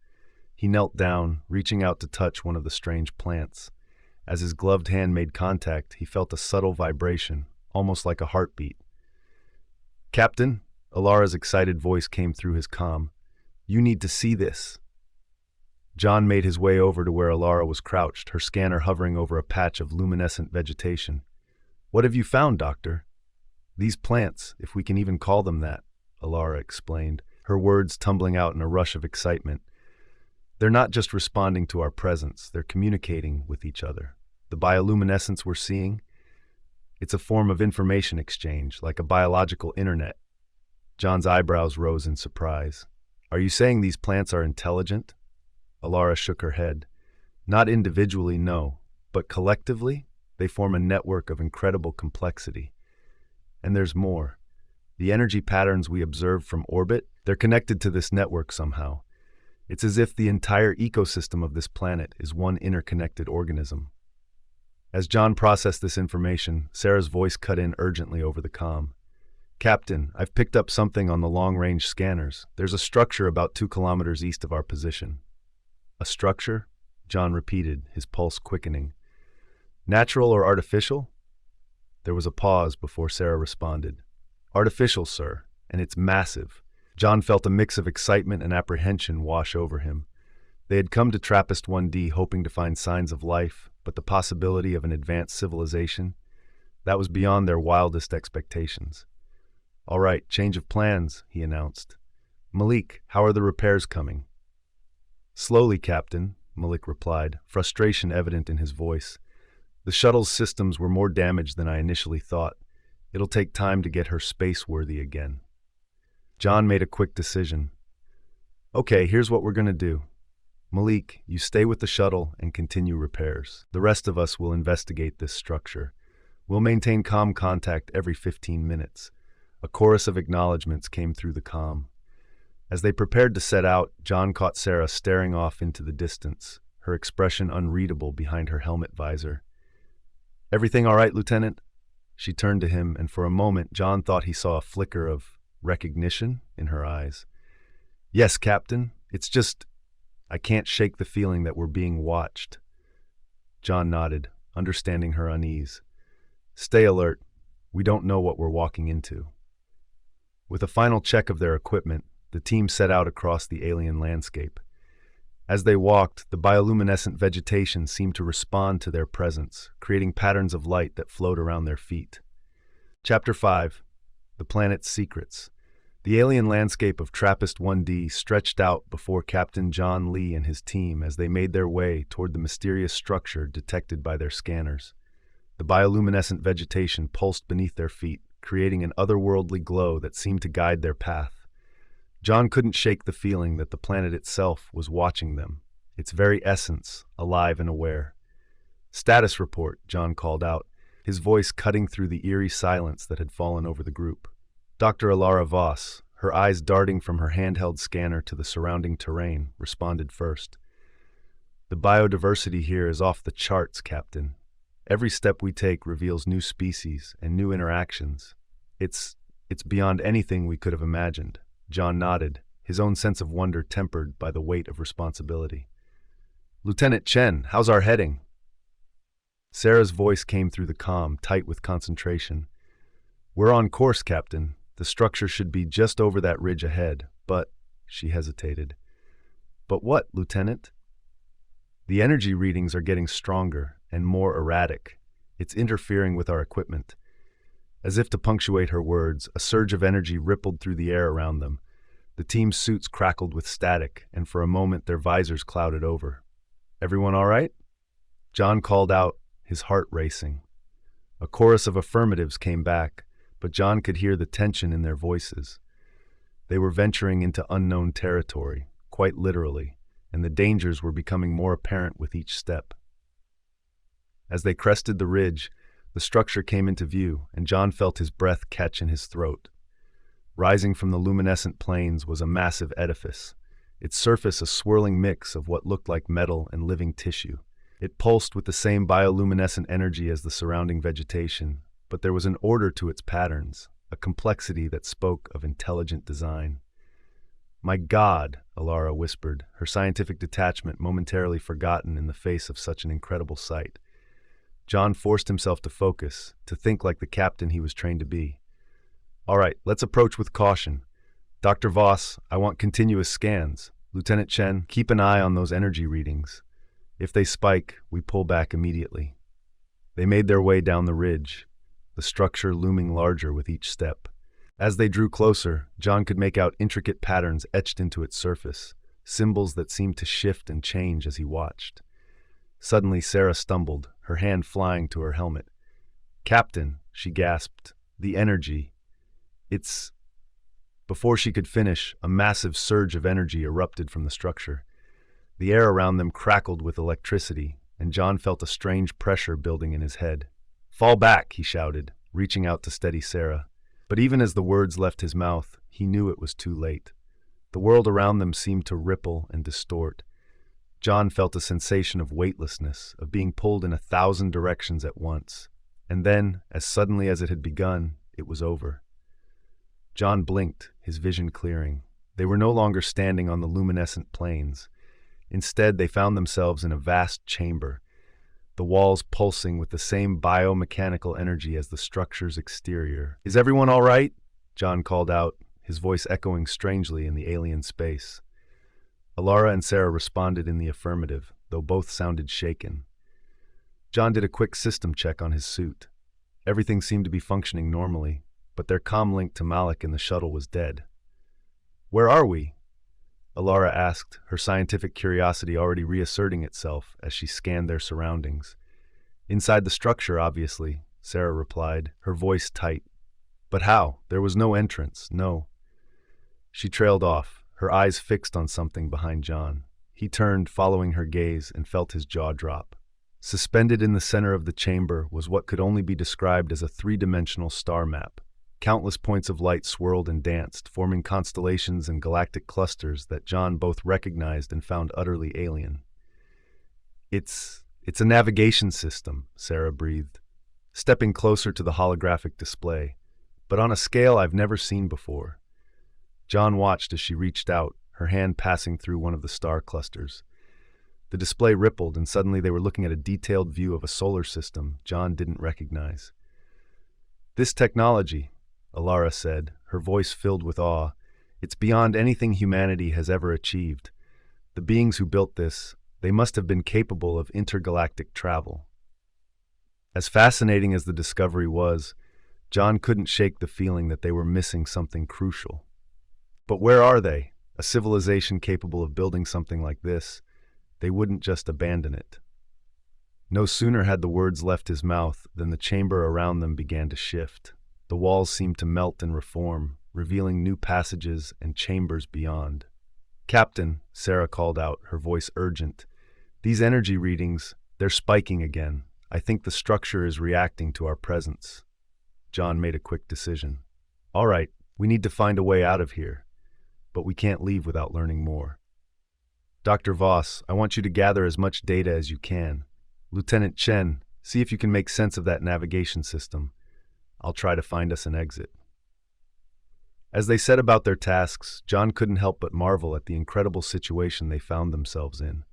He knelt down, reaching out to touch one of the strange plants. As his gloved hand made contact, he felt a subtle vibration, almost like a heartbeat. "Captain," Elara's excited voice came through his comm. "You need to see this." John made his way over to where Elara was crouched, her scanner hovering over a patch of luminescent vegetation. "What have you found, Doctor?" "These plants, if we can even call them that," Elara explained, her words tumbling out in a rush of excitement. "They're not just responding to our presence, they're communicating with each other. The bioluminescence we're seeing, it's a form of information exchange, like a biological internet." John's eyebrows rose in surprise. "Are you saying these plants are intelligent?" Elara shook her head. "Not individually, no, but collectively, they form a network of incredible complexity. And there's more. The energy patterns we observe from orbit, they're connected to this network somehow. It's as if the entire ecosystem of this planet is one interconnected organism." As John processed this information, Sarah's voice cut in urgently over the comm. Captain, I've picked up something on the long-range scanners. There's a structure about 2 kilometers east of our position. A structure? John repeated, his pulse quickening. Natural or artificial? There was a pause before Sarah responded. Artificial, sir, and it's massive. John felt a mix of excitement and apprehension wash over him. They had come to TRAPPIST 1D hoping to find signs of life, but the possibility of an advanced civilization, that was beyond their wildest expectations. All right, change of plans, he announced. Malik, how are the repairs coming? Slowly, Captain, Malik replied, frustration evident in his voice. The shuttle's systems were more damaged than I initially thought. It'll take time to get her space-worthy again. John made a quick decision. Okay, here's what we're going to do. Malik, you stay with the shuttle and continue repairs. The rest of us will investigate this structure. We'll maintain comm contact every 15 minutes. A chorus of acknowledgments came through the comm. As they prepared to set out, John caught Sarah staring off into the distance, her expression unreadable behind her helmet visor. Everything all right, Lieutenant? She turned to him, and for a moment John thought he saw a flicker of recognition in her eyes. Yes, Captain. It's just, I can't shake the feeling that we're being watched. John nodded, understanding her unease. Stay alert. We don't know what we're walking into. With a final check of their equipment, the team set out across the alien landscape. As they walked, the bioluminescent vegetation seemed to respond to their presence, creating patterns of light that flowed around their feet. Chapter 5. The Planet's Secrets. The alien landscape of TRAPPIST 1D stretched out before Captain John Lee and his team as they made their way toward the mysterious structure detected by their scanners. The bioluminescent vegetation pulsed beneath their feet, creating an otherworldly glow that seemed to guide their path. John couldn't shake the feeling that the planet itself was watching them, its very essence alive and aware. Status report, John called out, his voice cutting through the eerie silence that had fallen over the group. Dr. Elara Voss, her eyes darting from her handheld scanner to the surrounding terrain, responded first. The biodiversity here is off the charts, Captain. Every step we take reveals new species and new interactions. It's beyond anything we could have imagined. John nodded, his own sense of wonder tempered by the weight of responsibility. Lieutenant Chen, how's our heading? Sarah's voice came through the comm, tight with concentration. We're on course, Captain. The structure should be just over that ridge ahead, but, she hesitated. But what, Lieutenant? The energy readings are getting stronger and more erratic. It's interfering with our equipment. As if to punctuate her words, a surge of energy rippled through the air around them. The team's suits crackled with static, and for a moment their visors clouded over. Everyone all right? John called out, his heart racing. A chorus of affirmatives came back, but John could hear the tension in their voices. They were venturing into unknown territory, quite literally, and the dangers were becoming more apparent with each step. As they crested the ridge, the structure came into view, and John felt his breath catch in his throat. Rising from the luminescent plains was a massive edifice, its surface a swirling mix of what looked like metal and living tissue. It pulsed with the same bioluminescent energy as the surrounding vegetation, but there was an order to its patterns, a complexity that spoke of intelligent design. My God, Elara whispered, her scientific detachment momentarily forgotten in the face of such an incredible sight. John forced himself to focus, to think like the captain he was trained to be. All right, let's approach with caution. Dr. Voss, I want continuous scans. Lieutenant Chen, keep an eye on those energy readings. If they spike, we pull back immediately. They made their way down the ridge, the structure looming larger with each step. As they drew closer, John could make out intricate patterns etched into its surface, symbols that seemed to shift and change as he watched. Suddenly, Sarah stumbled, her hand flying to her helmet. Captain, she gasped, the energy. It's... Before she could finish, a massive surge of energy erupted from the structure. The air around them crackled with electricity, and John felt a strange pressure building in his head. Fall back, he shouted, reaching out to steady Sarah. But even as the words left his mouth, he knew it was too late. The world around them seemed to ripple and distort. John felt a sensation of weightlessness, of being pulled in 1,000 directions at once. And then, as suddenly as it had begun, it was over. John blinked, his vision clearing. They were no longer standing on the luminescent plains. Instead, they found themselves in a vast chamber, the walls pulsing with the same biomechanical energy as the structure's exterior. "Is everyone all right?" John called out, his voice echoing strangely in the alien space. Elara and Sarah responded in the affirmative, though both sounded shaken. John did a quick system check on his suit. Everything seemed to be functioning normally, but their comm link to Malik in the shuttle was dead. "Where are we?" Elara asked, her scientific curiosity already reasserting itself as she scanned their surroundings. "Inside the structure, obviously," Sarah replied, her voice tight. "But how? There was no entrance, no." She trailed off, her eyes fixed on something behind John. He turned, following her gaze, and felt his jaw drop. Suspended in the center of the chamber was what could only be described as a three-dimensional star map. Countless points of light swirled and danced, forming constellations and galactic clusters that John both recognized and found utterly alien. It's a navigation system," Sarah breathed, stepping closer to the holographic display, "but on a scale I've never seen before." John watched as she reached out, her hand passing through one of the star clusters. The display rippled, and suddenly they were looking at a detailed view of a solar system John didn't recognize. "This technology," Elara said, her voice filled with awe, "it's beyond anything humanity has ever achieved. The beings who built this, they must have been capable of intergalactic travel." As fascinating as the discovery was, John couldn't shake the feeling that they were missing something crucial. But where are they? A civilization capable of building something like this, they wouldn't just abandon it. No sooner had the words left his mouth than the chamber around them began to shift. The walls seemed to melt and reform, revealing new passages and chambers beyond. "Captain," Sarah called out, her voice urgent, "these energy readings, they're spiking again. I think the structure is reacting to our presence." John made a quick decision. "All right, we need to find a way out of here, but we can't leave without learning more. Dr. Voss, I want you to gather as much data as you can. Lieutenant Chen, see if you can make sense of that navigation system. I'll try to find us an exit." As they set about their tasks, John couldn't help but marvel at the incredible situation they found themselves in.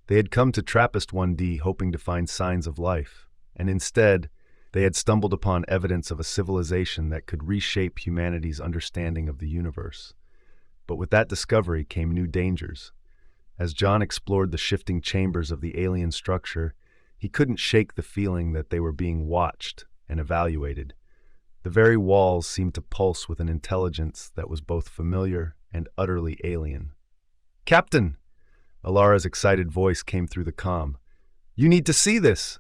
They had come to TRAPPIST 1D hoping to find signs of life, and instead, they had stumbled upon evidence of a civilization that could reshape humanity's understanding of the universe. But with that discovery came new dangers. As John explored the shifting chambers of the alien structure, he couldn't shake the feeling that they were being watched and evaluated. The very walls seemed to pulse with an intelligence that was both familiar and utterly alien. "Captain!" Elara's excited voice came through the comm. "You need to see this!"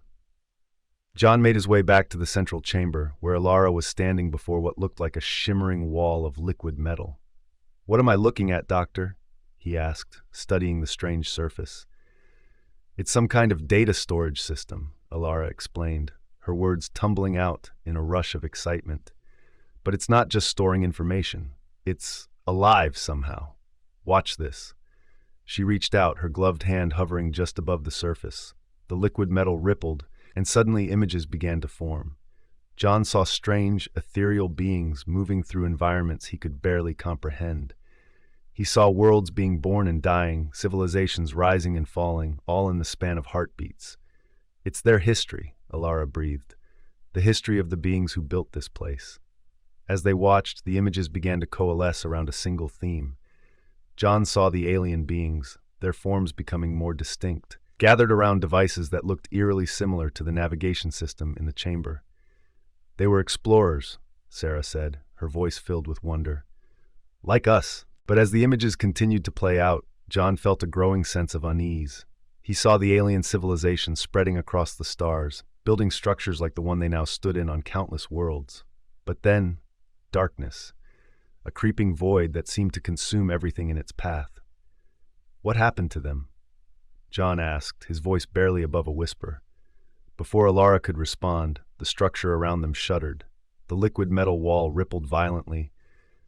John made his way back to the central chamber, where Elara was standing before what looked like a shimmering wall of liquid metal. "What am I looking at, Doctor?" he asked, studying the strange surface. "It's some kind of data storage system," Elara explained, her words tumbling out in a rush of excitement. "But it's not just storing information. It's alive somehow. Watch this." She reached out, her gloved hand hovering just above the surface. The liquid metal rippled, and suddenly images began to form. John saw strange, ethereal beings moving through environments he could barely comprehend. He saw worlds being born and dying, civilizations rising and falling, all in the span of heartbeats. "It's their history," Elara breathed, "the history of the beings who built this place." As they watched, the images began to coalesce around a single theme. John saw the alien beings, their forms becoming more distinct, gathered around devices that looked eerily similar to the navigation system in the chamber. "They were explorers," Sarah said, her voice filled with wonder. "Like us." But as the images continued to play out, John felt a growing sense of unease. He saw the alien civilization spreading across the stars, building structures like the one they now stood in on countless worlds. But then, darkness, a creeping void that seemed to consume everything in its path. "What happened to them?" John asked, his voice barely above a whisper. Before Elara could respond, the structure around them shuddered. The liquid metal wall rippled violently,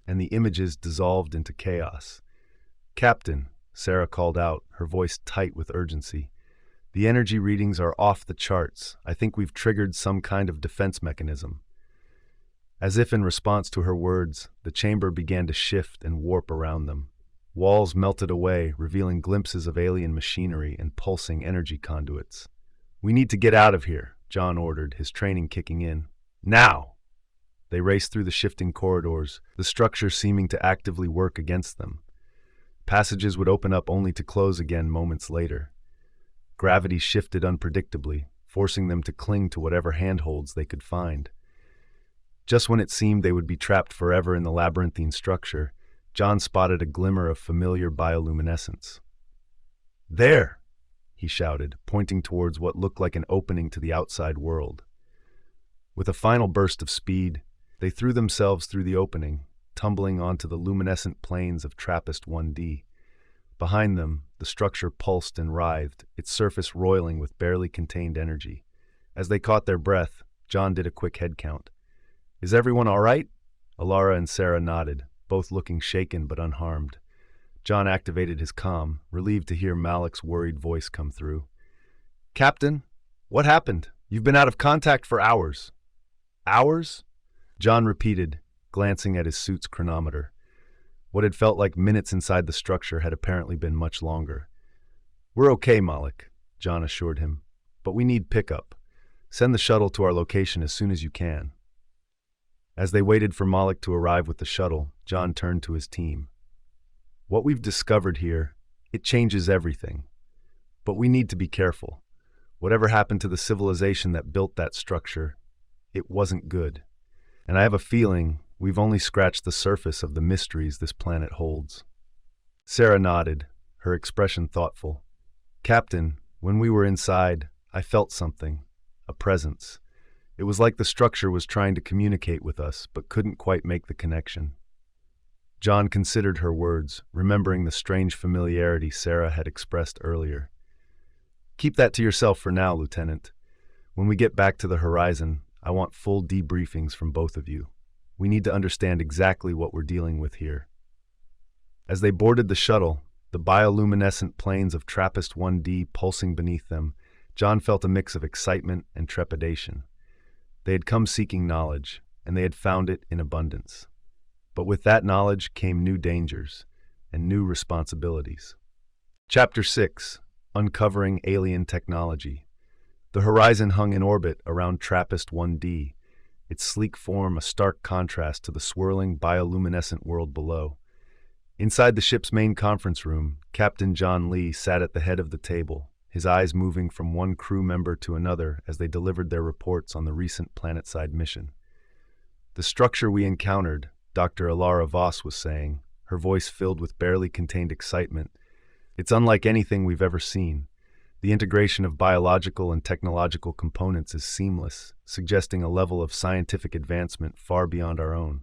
and the images dissolved into chaos. "Captain," Sarah called out, her voice tight with urgency, "the energy readings are off the charts. I think we've triggered some kind of defense mechanism." As if in response to her words, the chamber began to shift and warp around them. Walls melted away, revealing glimpses of alien machinery and pulsing energy conduits. "We need to get out of here," John ordered, his training kicking in. "Now!" They raced through the shifting corridors, the structure seeming to actively work against them. Passages would open up only to close again moments later. Gravity shifted unpredictably, forcing them to cling to whatever handholds they could find. Just when it seemed they would be trapped forever in the labyrinthine structure, John spotted a glimmer of familiar bioluminescence. "There!" he shouted, pointing towards what looked like an opening to the outside world. With a final burst of speed, they threw themselves through the opening, tumbling onto the luminescent plains of TRAPPIST 1D. Behind them, the structure pulsed and writhed, its surface roiling with barely contained energy. As they caught their breath, John did a quick head count. "Is everyone all right?" Elara and Sarah nodded, both looking shaken but unharmed. John activated his comm, relieved to hear Malik's worried voice come through. "Captain, what happened? You've been out of contact for hours." "Hours?" John repeated, glancing at his suit's chronometer. What had felt like minutes inside the structure had apparently been much longer. "We're okay, Malik," John assured him, "but we need pickup. Send the shuttle to our location as soon as you can." As they waited for Malik to arrive with the shuttle, John turned to his team. "What we've discovered here, it changes everything. But we need to be careful. Whatever happened to the civilization that built that structure, it wasn't good. And I have a feeling we've only scratched the surface of the mysteries this planet holds." Sarah nodded, her expression thoughtful. "Captain, when we were inside, I felt something, a presence. It was like the structure was trying to communicate with us, but couldn't quite make the connection." John considered her words, remembering the strange familiarity Sarah had expressed earlier. "Keep that to yourself for now, Lieutenant. When we get back to the horizon, I want full debriefings from both of you. We need to understand exactly what we're dealing with here." As they boarded the shuttle, the bioluminescent plains of TRAPPIST 1D pulsing beneath them, John felt a mix of excitement and trepidation. They had come seeking knowledge, and they had found it in abundance. But with that knowledge came new dangers and new responsibilities. Chapter 6: Uncovering Alien Technology. The horizon hung in orbit around TRAPPIST 1D, its sleek form a stark contrast to the swirling bioluminescent world below. Inside the ship's main conference room, Captain John Lee sat at the head of the table, his eyes moving from one crew member to another as they delivered their reports on the recent planetside mission. "The structure we encountered," Dr. Elara Voss was saying, her voice filled with barely contained excitement, "it's unlike anything we've ever seen. The integration of biological and technological components is seamless, suggesting a level of scientific advancement far beyond our own."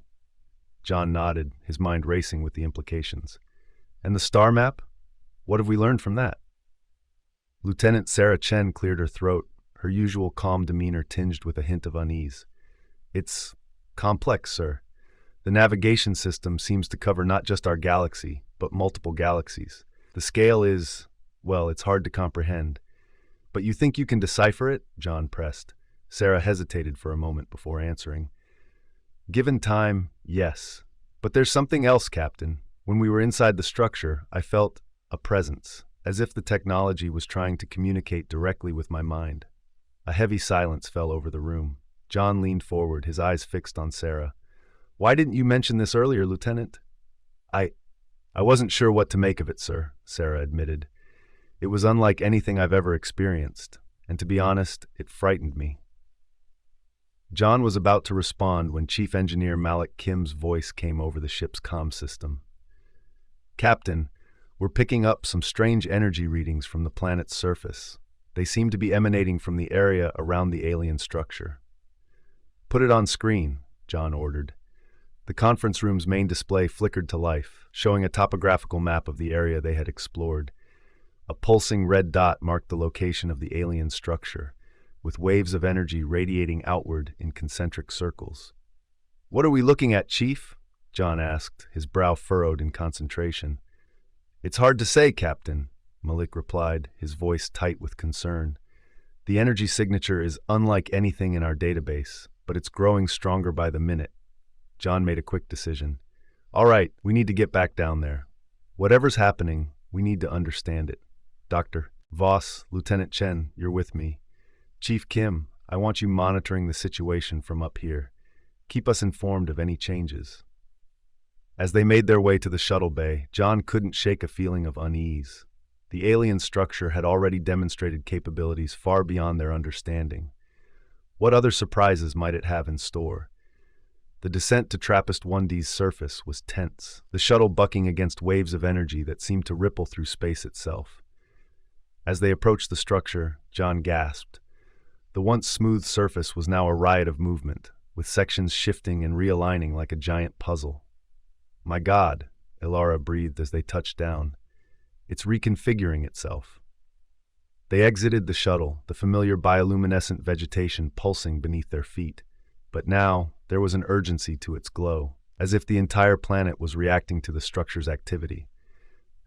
John nodded, his mind racing with the implications. "And the star map? What have we learned from that?" Lieutenant Sarah Chen cleared her throat, her usual calm demeanor tinged with a hint of unease. "It's complex, sir. The navigation system seems to cover not just our galaxy, but multiple galaxies. The scale is, well, it's hard to comprehend." "But you think you can decipher it?" John pressed. Sarah hesitated for a moment before answering. "Given time, yes. But there's something else, Captain. When we were inside the structure, I felt a presence, as if the technology was trying to communicate directly with my mind." A heavy silence fell over the room. John leaned forward, his eyes fixed on Sarah. "Why didn't you mention this earlier, Lieutenant?" I wasn't sure what to make of it, sir," Sarah admitted. "It was unlike anything I've ever experienced, and to be honest, it frightened me." John was about to respond when Chief Engineer Malik Kim's voice came over the ship's comm system. "Captain, we're picking up some strange energy readings from the planet's surface. They seem to be emanating from the area around the alien structure." "Put it on screen," John ordered. The conference room's main display flickered to life, showing a topographical map of the area they had explored. A pulsing red dot marked the location of the alien structure, with waves of energy radiating outward in concentric circles. "What are we looking at, Chief?" John asked, his brow furrowed in concentration. "It's hard to say, Captain," Malik replied, his voice tight with concern. "The energy signature is unlike anything in our database, but it's growing stronger by the minute. John made a quick decision. All right, we need to get back down there. Whatever's happening, we need to understand it. Dr. Voss, Lieutenant Chen, you're with me. Chief Kim, I want you monitoring the situation from up here. Keep us informed of any changes. As they made their way to the shuttle bay, John couldn't shake a feeling of unease. The alien structure had already demonstrated capabilities far beyond their understanding. What other surprises might it have in store? The descent to TRAPPIST 1D's surface was tense, the shuttle bucking against waves of energy that seemed to ripple through space itself. As they approached the structure, John gasped. The once smooth surface was now a riot of movement, with sections shifting and realigning like a giant puzzle. My God, Elara breathed as they touched down. It's reconfiguring itself. They exited the shuttle, the familiar bioluminescent vegetation pulsing beneath their feet. But now, there was an urgency to its glow, as if the entire planet was reacting to the structure's activity.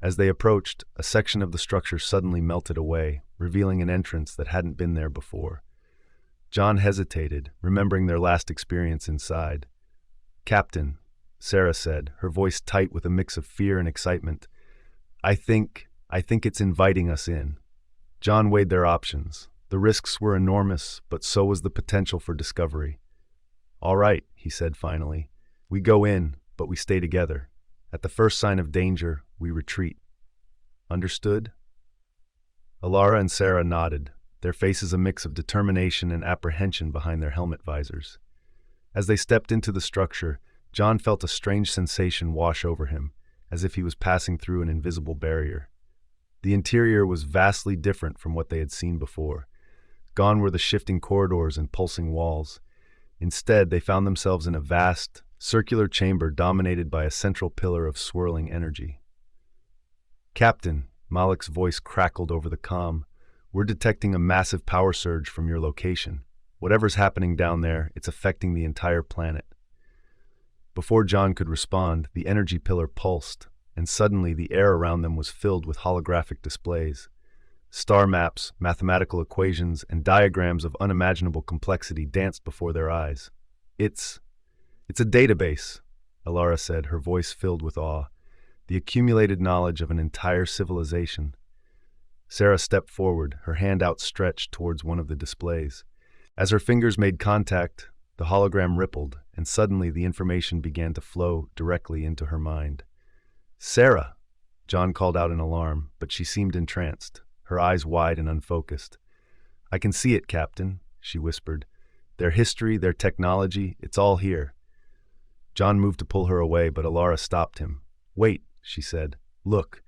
As they approached, a section of the structure suddenly melted away, revealing an entrance that hadn't been there before. John hesitated, remembering their last experience inside. Captain, Sarah said, her voice tight with a mix of fear and excitement. I think it's inviting us in. John weighed their options. The risks were enormous, but so was the potential for discovery. All right, he said finally. We go in, but we stay together. At the first sign of danger, we retreat. Understood? Elara and Sarah nodded, their faces a mix of determination and apprehension behind their helmet visors. As they stepped into the structure, John felt a strange sensation wash over him, as if he was passing through an invisible barrier. The interior was vastly different from what they had seen before. Gone were the shifting corridors and pulsing walls. Instead, they found themselves in a vast, circular chamber dominated by a central pillar of swirling energy. Captain, Malik's voice crackled over the comm. We're detecting a massive power surge from your location. Whatever's happening down there, it's affecting the entire planet. Before John could respond, the energy pillar pulsed, and suddenly the air around them was filled with holographic displays. Star maps, mathematical equations, and diagrams of unimaginable complexity danced before their eyes. It's a database, Elara said, her voice filled with awe. The accumulated knowledge of an entire civilization. Sarah stepped forward, her hand outstretched towards one of the displays. As her fingers made contact, the hologram rippled, and suddenly the information began to flow directly into her mind. Sarah! John called out in alarm, but she seemed entranced, her eyes wide and unfocused. I can see it, Captain, she whispered. Their history, their technology, it's all here. John moved to pull her away, but Elara stopped him. Wait, she said. Look.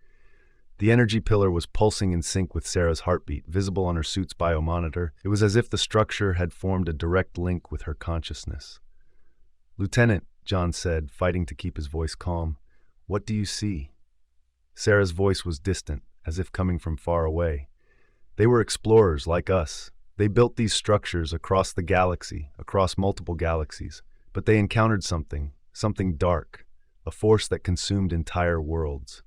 The energy pillar was pulsing in sync with Sarah's heartbeat, visible on her suit's biomonitor. It was as if the structure had formed a direct link with her consciousness. Lieutenant, John said, fighting to keep his voice calm, what do you see? Sarah's voice was distant, as if coming from far away. They were explorers like us. They built these structures across the galaxy, across multiple galaxies, but they encountered something dark, a force that consumed entire worlds.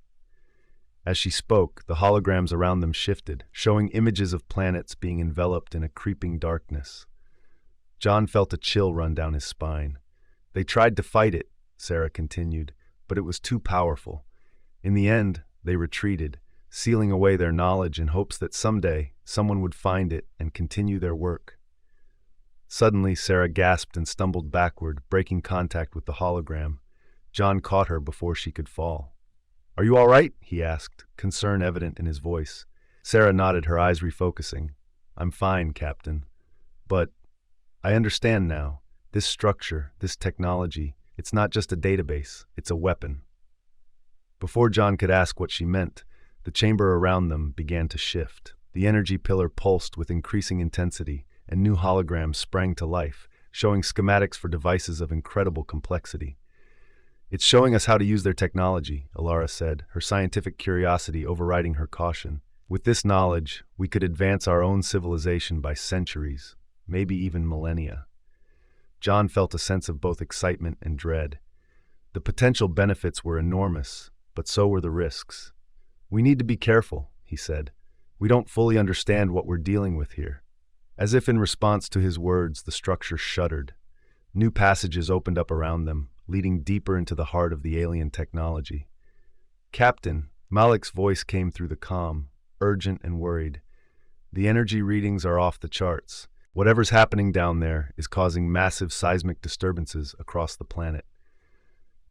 As she spoke, the holograms around them shifted, showing images of planets being enveloped in a creeping darkness. John felt a chill run down his spine. They tried to fight it, Sarah continued, but it was too powerful. In the end, they retreated, sealing away their knowledge in hopes that someday someone would find it and continue their work. Suddenly, Sarah gasped and stumbled backward, breaking contact with the hologram. John caught her before she could fall. Are you all right? He asked, concern evident in his voice. Sarah nodded, her eyes refocusing. I'm fine, Captain. But I understand now. This structure, this technology, it's not just a database, it's a weapon. Before John could ask what she meant, the chamber around them began to shift. The energy pillar pulsed with increasing intensity, and new holograms sprang to life, showing schematics for devices of incredible complexity. It's showing us how to use their technology, Elara said, her scientific curiosity overriding her caution. With this knowledge, we could advance our own civilization by centuries, maybe even millennia. John felt a sense of both excitement and dread. The potential benefits were enormous, but so were the risks. We need to be careful, he said. We don't fully understand what we're dealing with here. As if in response to his words, the structure shuddered. New passages opened up around them, leading deeper into the heart of the alien technology. "Captain," Malik's voice came through the comm, urgent and worried. "The energy readings are off the charts. Whatever's happening down there is causing massive seismic disturbances across the planet."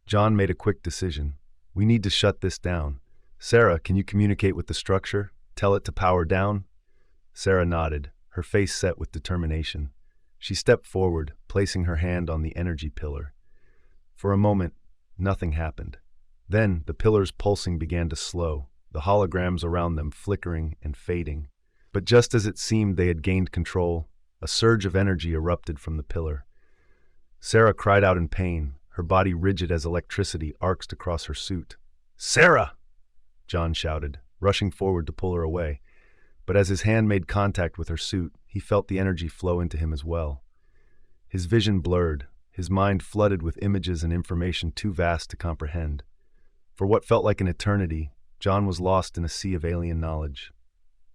John made a quick decision. "We need to shut this down. Sarah, can you communicate with the structure? Tell it to power down?" Sarah nodded, her face set with determination. She stepped forward, placing her hand on the energy pillar. For a moment, nothing happened. Then, the pillar's pulsing began to slow, the holograms around them flickering and fading. But just as it seemed they had gained control, a surge of energy erupted from the pillar. Sarah cried out in pain, her body rigid as electricity arced across her suit. "Sarah!" John shouted, rushing forward to pull her away. But as his hand made contact with her suit, he felt the energy flow into him as well. His vision blurred, his mind flooded with images and information too vast to comprehend. For what felt like an eternity, John was lost in a sea of alien knowledge.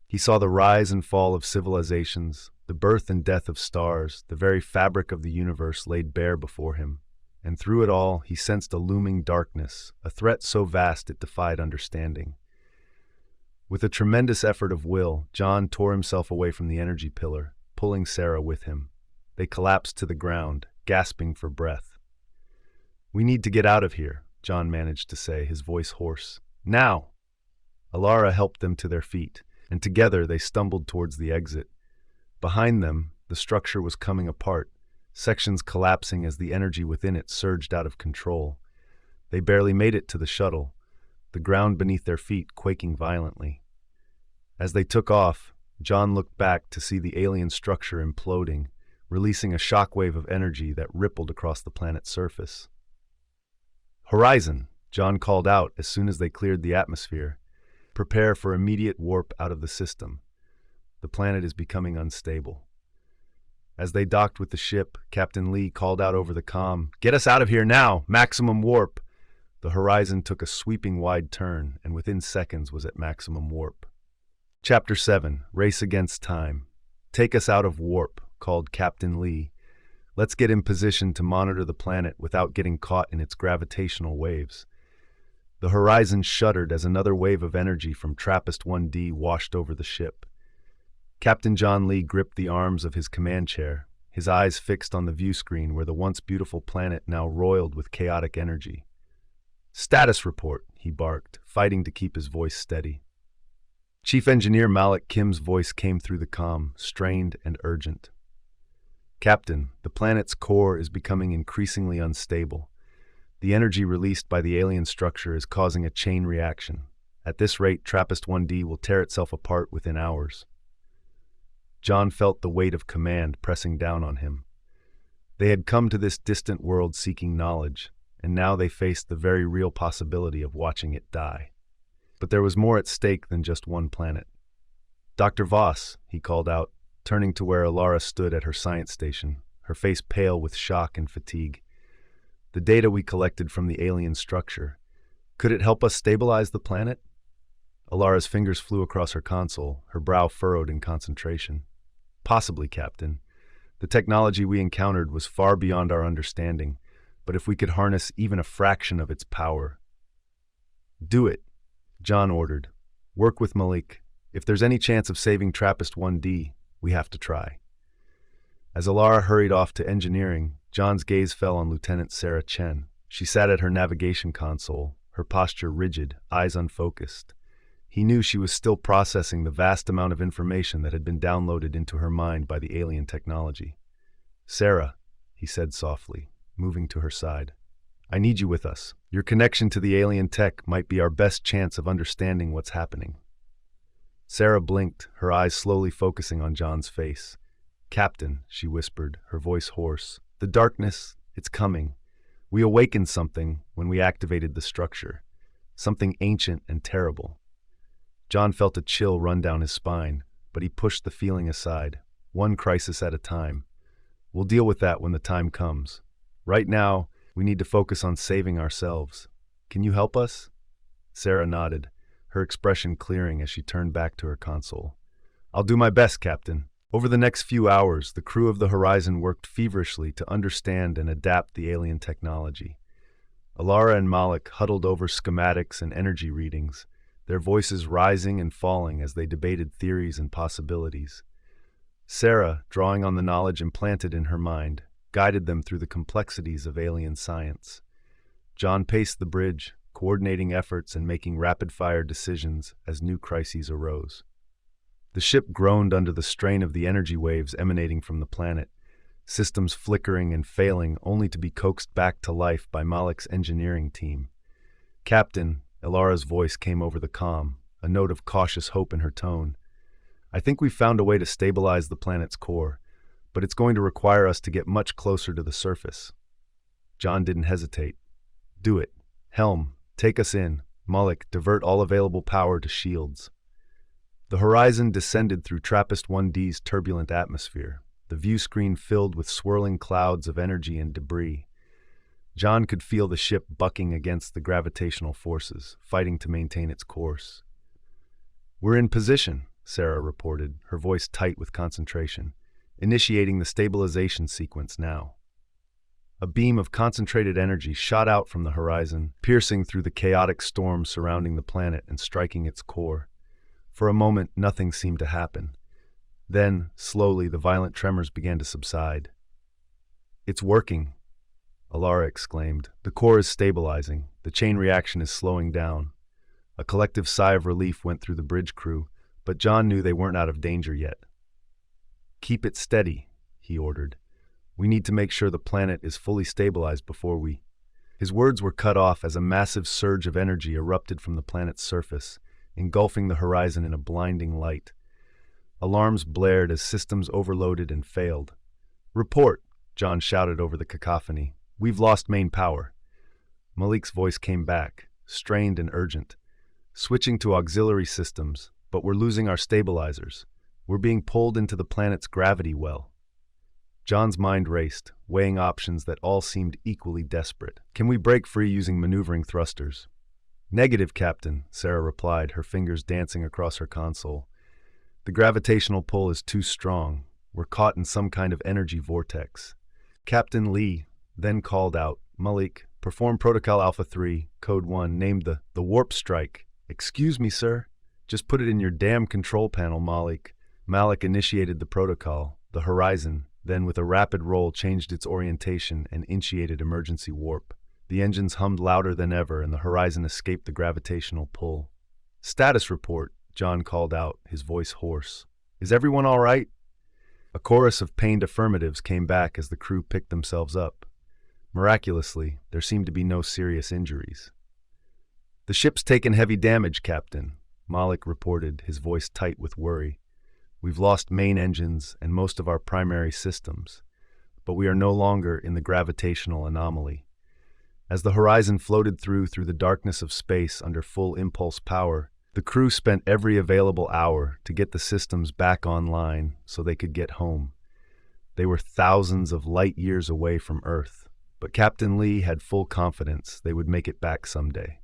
He saw the rise and fall of civilizations, the birth and death of stars, the very fabric of the universe laid bare before him. And through it all, he sensed a looming darkness, a threat so vast it defied understanding. With a tremendous effort of will, John tore himself away from the energy pillar, pulling Sarah with him. They collapsed to the ground, gasping for breath. "We need to get out of here," John managed to say, his voice hoarse. "Now!" Elara helped them to their feet, and together they stumbled towards the exit. Behind them, the structure was coming apart, sections collapsing as the energy within it surged out of control. They barely made it to the shuttle, the ground beneath their feet quaking violently. As they took off, John looked back to see the alien structure imploding, releasing a shockwave of energy that rippled across the planet's surface. "Horizon!" John called out as soon as they cleared the atmosphere. "Prepare for immediate warp out of the system. The planet is becoming unstable." As they docked with the ship, Captain Lee called out over the comm, "Get us out of here now! Maximum warp!" The Horizon took a sweeping wide turn, and within seconds was at maximum warp. Chapter 7, Race Against Time. "Take us out of warp," called Captain Lee. "Let's get in position to monitor the planet without getting caught in its gravitational waves." The Horizon shuddered as another wave of energy from TRAPPIST 1D washed over the ship. Captain John Lee gripped the arms of his command chair, his eyes fixed on the view screen where the once beautiful planet now roiled with chaotic energy. "Status report," he barked, fighting to keep his voice steady. Chief Engineer Malik Kim's voice came through the comm, strained and urgent. "Captain, the planet's core is becoming increasingly unstable. The energy released by the alien structure is causing a chain reaction. At this rate, TRAPPIST 1D will tear itself apart within hours." John felt the weight of command pressing down on him. They had come to this distant world seeking knowledge, and now they faced the very real possibility of watching it die. But there was more at stake than just one planet. "Dr. Voss," he called out, turning to where Elara stood at her science station, her face pale with shock and fatigue. "The data we collected from the alien structure, could it help us stabilize the planet?" Elara's fingers flew across her console, her brow furrowed in concentration. "Possibly, Captain. The technology we encountered was far beyond our understanding, but if we could harness even a fraction of its power—" "Do it," John ordered. "Work with Malik. If there's any chance of saving TRAPPIST 1D, we have to try." As Elara hurried off to engineering, John's gaze fell on Lieutenant Sarah Chen. She sat at her navigation console, her posture rigid, eyes unfocused. He knew she was still processing the vast amount of information that had been downloaded into her mind by the alien technology. "Sarah," he said softly, moving to her side. "I need you with us. Your connection to the alien tech might be our best chance of understanding what's happening." Sarah blinked, her eyes slowly focusing on John's face. "Captain," she whispered, her voice hoarse, "the darkness, it's coming. We awakened something when we activated the structure. Something ancient and terrible." John felt a chill run down his spine, but he pushed the feeling aside, one crisis at a time. "We'll deal with that when the time comes. Right now, we need to focus on saving ourselves. Can you help us?" Sarah nodded, her expression clearing as she turned back to her console. "I'll do my best, Captain." Over the next few hours, the crew of the Horizon worked feverishly to understand and adapt the alien technology. Elara and Malik huddled over schematics and energy readings, their voices rising and falling as they debated theories and possibilities. Sarah, drawing on the knowledge implanted in her mind, guided them through the complexities of alien science. John paced the bridge, coordinating efforts and making rapid-fire decisions as new crises arose. The ship groaned under the strain of the energy waves emanating from the planet, systems flickering and failing only to be coaxed back to life by Malik's engineering team. "Captain," Elara's voice came over the comm, a note of cautious hope in her tone. "I think we've found a way to stabilize the planet's core, but it's going to require us to get much closer to the surface." John didn't hesitate. "Do it. Helm, take us in. Malik, divert all available power to shields." The horizon descended through TRAPPIST-1D's turbulent atmosphere, the view screen filled with swirling clouds of energy and debris. John could feel the ship bucking against the gravitational forces, fighting to maintain its course. "We're in position," Sarah reported, her voice tight with concentration, "initiating the stabilization sequence now." A beam of concentrated energy shot out from the horizon, piercing through the chaotic storm surrounding the planet and striking its core. For a moment, nothing seemed to happen. Then, slowly, the violent tremors began to subside. "It's working," Elara exclaimed. "The core is stabilizing. The chain reaction is slowing down." A collective sigh of relief went through the bridge crew, but John knew they weren't out of danger yet. "Keep it steady," he ordered. "We need to make sure the planet is fully stabilized before we—" His words were cut off as a massive surge of energy erupted from the planet's surface, engulfing the horizon in a blinding light. Alarms blared as systems overloaded and failed. "Report," John shouted over the cacophony. "We've lost main power." Malik's voice came back, strained and urgent. "Switching to auxiliary systems, but we're losing our stabilizers. We're being pulled into the planet's gravity well." John's mind raced, weighing options that all seemed equally desperate. "Can we break free using maneuvering thrusters?" "Negative, Captain," Sarah replied, her fingers dancing across her console. "The gravitational pull is too strong. We're caught in some kind of energy vortex." Captain Lee then called out, "Malik, perform Protocol Alpha 3, Code 1, named the warp strike." "Excuse me, sir. Just put it in your damn control panel, Malik." Malik initiated the protocol, the horizon, then with a rapid roll changed its orientation and initiated emergency warp. The engines hummed louder than ever, and the horizon escaped the gravitational pull. "Status report," John called out, his voice hoarse. "Is everyone all right?" A chorus of pained affirmatives came back as the crew picked themselves up. Miraculously, there seemed to be no serious injuries. "The ship's taken heavy damage, Captain," Malik reported, his voice tight with worry. "We've lost main engines and most of our primary systems, but we are no longer in the gravitational anomaly." As the horizon floated through the darkness of space under full impulse power, the crew spent every available hour to get the systems back online so they could get home. They were thousands of light years away from Earth, but Captain Lee had full confidence they would make it back someday.